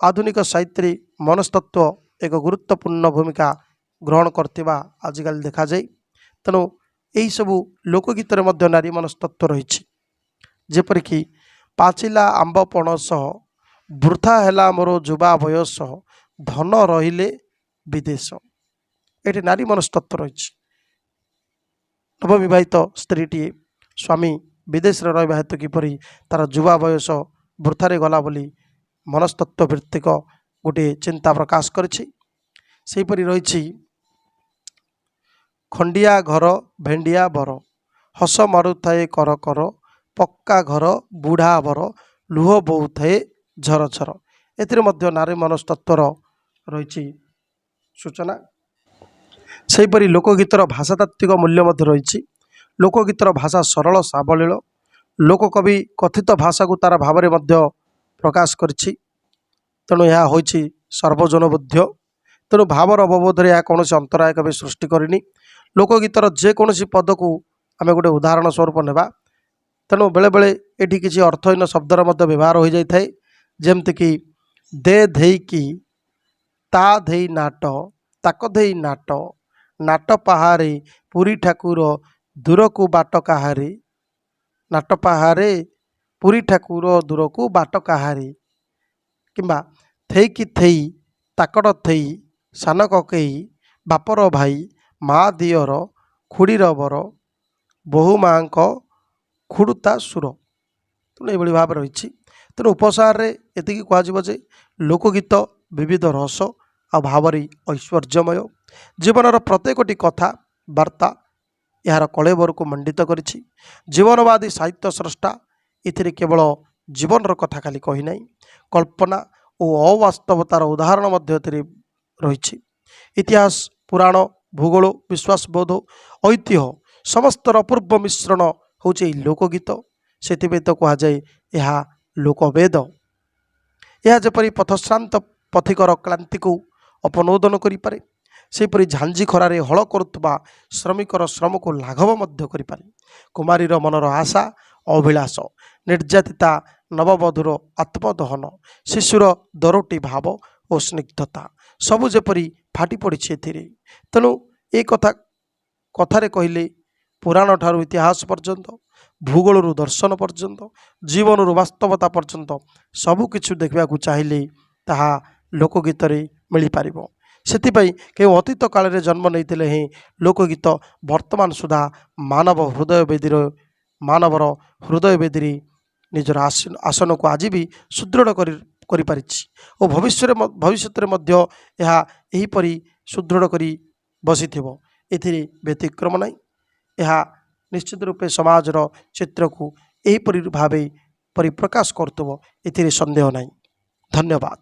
ଆଧୁନିକ ସାହିତ୍ୟରେ ମନସ୍ତତ୍ଵ ଏକ ଗୁରୁତ୍ୱପୂର୍ଣ୍ଣ ଭୂମିକା ଗ୍ରହଣ କରୁଥିବା ଆଜିକାଲି ଦେଖାଯାଏ। ତେଣୁ ଏହିସବୁ ଲୋକଗୀତରେ ମଧ୍ୟ ନାରୀ ମନସ୍ତତ୍ଵ ରହିଛି। ଯେପରିକି ପାଚିଲା ଆମ୍ବ ପଣସ ବୃଥା ହେଲା ମୋର ଯୁବା ବୟସ ଧନ ରହିଲେ ବିଦେଶ। ଏଠି ନାରୀ ମନସ୍ତତ୍ଵ ରହିଛି। ନବବିବାହିତ ସ୍ତ୍ରୀଟିଏ ସ୍ୱାମୀ ବିଦେଶରେ ରହିବା ହେତୁ କିପରି ତାର ଯୁବା ବୟସ ବୃଥାରେ ଗଲା ବୋଲି ମନସ୍ତତ୍ଵ ଭିତ୍ତିକ ଗୋଟିଏ ଚିନ୍ତା ପ୍ରକାଶ କରିଛି। ସେହିପରି ରହିଛି ଖଣ୍ଡିଆ ଘର ଭେଣ୍ଡିଆ ବର ହସ ମାରୁଥାଏ କର କର ପକ୍କା ଘର ବୁଢ଼ା ବର ଲୁହ ବୋହୁଥାଏ ଝର ଝର। ଏଥିରେ ମଧ୍ୟ ନାରୀ ମନସ୍ତତ୍ଵର ରହିଛି ସୂଚନା। ସେହିପରି ଲୋକଗୀତର ଭାଷାତାତ୍ତ୍ୱିକ ମୂଲ୍ୟ ମଧ୍ୟ ରହିଛି। ଲୋକଗୀତର ଭାଷା ସରଳ ସାବଳୀଳ। ଲୋକକବି କଥିତ ଭାଷାକୁ ତାର ଭାବରେ ମଧ୍ୟ ପ୍ରକାଶ କରିଛି। ତେଣୁ ଏହା ହୋଇଛି ସର୍ବଜନବୋଧ୍ୟ। ତେଣୁ ଭାବର ଅବବୋଧରେ ଏହା କୌଣସି ଅନ୍ତରାୟ କବି ସୃଷ୍ଟି କରିନି। ଲୋକଗୀତର ଯେକୌଣସି ପଦକୁ ଆମେ ଗୋଟେ ଉଦାହରଣ ସ୍ୱରୂପ ନେବା, ତେଣୁ ବେଳେବେଳେ ଏଠି କିଛି ଅର୍ଥହୀନ ଶବ୍ଦର ମଧ୍ୟ ବ୍ୟବହାର ହୋଇଯାଇଥାଏ। ଯେମିତିକି ଦେ ଧେଇକି ତା ଧେଇ ନାଟ ତାକ ଧେଇ ନାଟ ନାଟ ପାହାରେ ପୁରୀ ଠାକୁର ଦୂରକୁ ବାଟ କାହାରେ ନାଟ ପାହାରେ ପୁରୀ ଠାକୁର ଦୂରକୁ ବାଟ କାହାରେ କିମ୍ବା ଥେଇକି ଥେଇ ତାକଟ ଥେଇ ସାନ କକେଇ ବାପର ଭାଇ ମା ଦିଅର ଖୁଡ଼ିର ବର ବୋହୂ ମାଆଙ୍କ ଖୁଡ଼ୁତା ସୁର। ତେଣୁ ଏଭଳି ଭାବରେ ରହିଛି। ତେଣୁ ଉପସାରରେ ଏତିକି କୁହାଯିବ ଯେ ଲୋକଗୀତ ବିବିଧ ରସ ଆଉ ଭାବରେ ଐଶ୍ୱର୍ଯ୍ୟମୟ, ଜୀବନର ପ୍ରତ୍ୟେକଟି କଥା ବାର୍ତ୍ତା ଏହାର କଳେବରକୁ ମଣ୍ଡିତ କରିଛି। ଜୀବନବାଦୀ ସାହିତ୍ୟ ସ୍ରଷ୍ଟା ଏଥିରେ କେବଳ ଜୀବନର କଥା ଖାଲି କହିନାହିଁ, କଳ୍ପନା ଓ ଅବାସ୍ତବତାର ଉଦାହରଣ ମଧ୍ୟ ଏଥିରେ ରହିଛି। ଇତିହାସ, ପୁରାଣ, ଭୂଗୋଳ, ବିଶ୍ୱାସବୋଧ, ଐତିହ୍ୟ ସମସ୍ତର ଅପୂର୍ବ ମିଶ୍ରଣ ହେଉଛି ଏହି ଲୋକଗୀତ। ସେଥିପାଇଁ ତ କୁହାଯାଏ ଏହା ଲୋକବେଦ। ଏହା ଯେପରି ପଥଶ୍ରାନ୍ତ ପଥିକର କ୍ଳାନ୍ତିକୁ ଅପନୋଦନ କରିପାରେ, ସେହିପରି ଝାଞ୍ଜି ଖରାରେ ହଳ କରୁଥିବା ଶ୍ରମିକର ଶ୍ରମକୁ ଲାଘବ ମଧ୍ୟ କରିପାରେ। କୁମାରୀର ମନର ଆଶା ଅଭିଳାଷ, ନିର୍ଯାତିତା ନବବଧୂର ଆତ୍ମଦହନ, ଶିଶୁର ଦରୋଟି ଭାବ ଓ ସ୍ନିଗ୍ଧତା ସବୁ ଯେପରି ଫାଟି ପଡ଼ିଛି ଏଥିରେ। ତେଣୁ ଏ କଥାରେ କହିଲେ ପୁରାଣ ଠାରୁ ଇତିହାସ ପର୍ଯ୍ୟନ୍ତ, ଭୂଗୋଳରୁ ଦର୍ଶନ ପର୍ଯ୍ୟନ୍ତ, ଜୀବନରୁ ବାସ୍ତବତା ପର୍ଯ୍ୟନ୍ତ ସବୁକିଛି ଦେଖିବାକୁ ଚାହିଁଲେ ତାହା ଲୋକଗୀତରେ ମିଳିପାରିବ। ସେଥିପାଇଁ କେଉଁ ଅତୀତ କାଳରେ ଜନ୍ମ ନେଇଥିଲେ ହିଁ ଲୋକଗୀତ ବର୍ତ୍ତମାନ ସୁଦ୍ଧା ମାନବର ହୃଦୟ ବେଦୀରେ ନିଜର ଆସନକୁ ଆଜି ବି ସୁଦୃଢ଼ କରିପାରିଛି ଓ ଭବିଷ୍ୟତରେ ମଧ୍ୟ ଏହା ଏହିପରି ସୁଦୃଢ଼ କରି ବସିଥିବ। ଏଥିରେ ବ୍ୟତିକ୍ରମ ନାହିଁ। ଏହା ନିଶ୍ଚିତ ରୂପେ ସମାଜର ଚିତ୍ରକୁ ଏହିପରି ଭାବେ ପରିପ୍ରକାଶ କରୁଥିବ, ଏଥିରେ ସନ୍ଦେହ ନାହିଁ। ଧନ୍ୟବାଦ।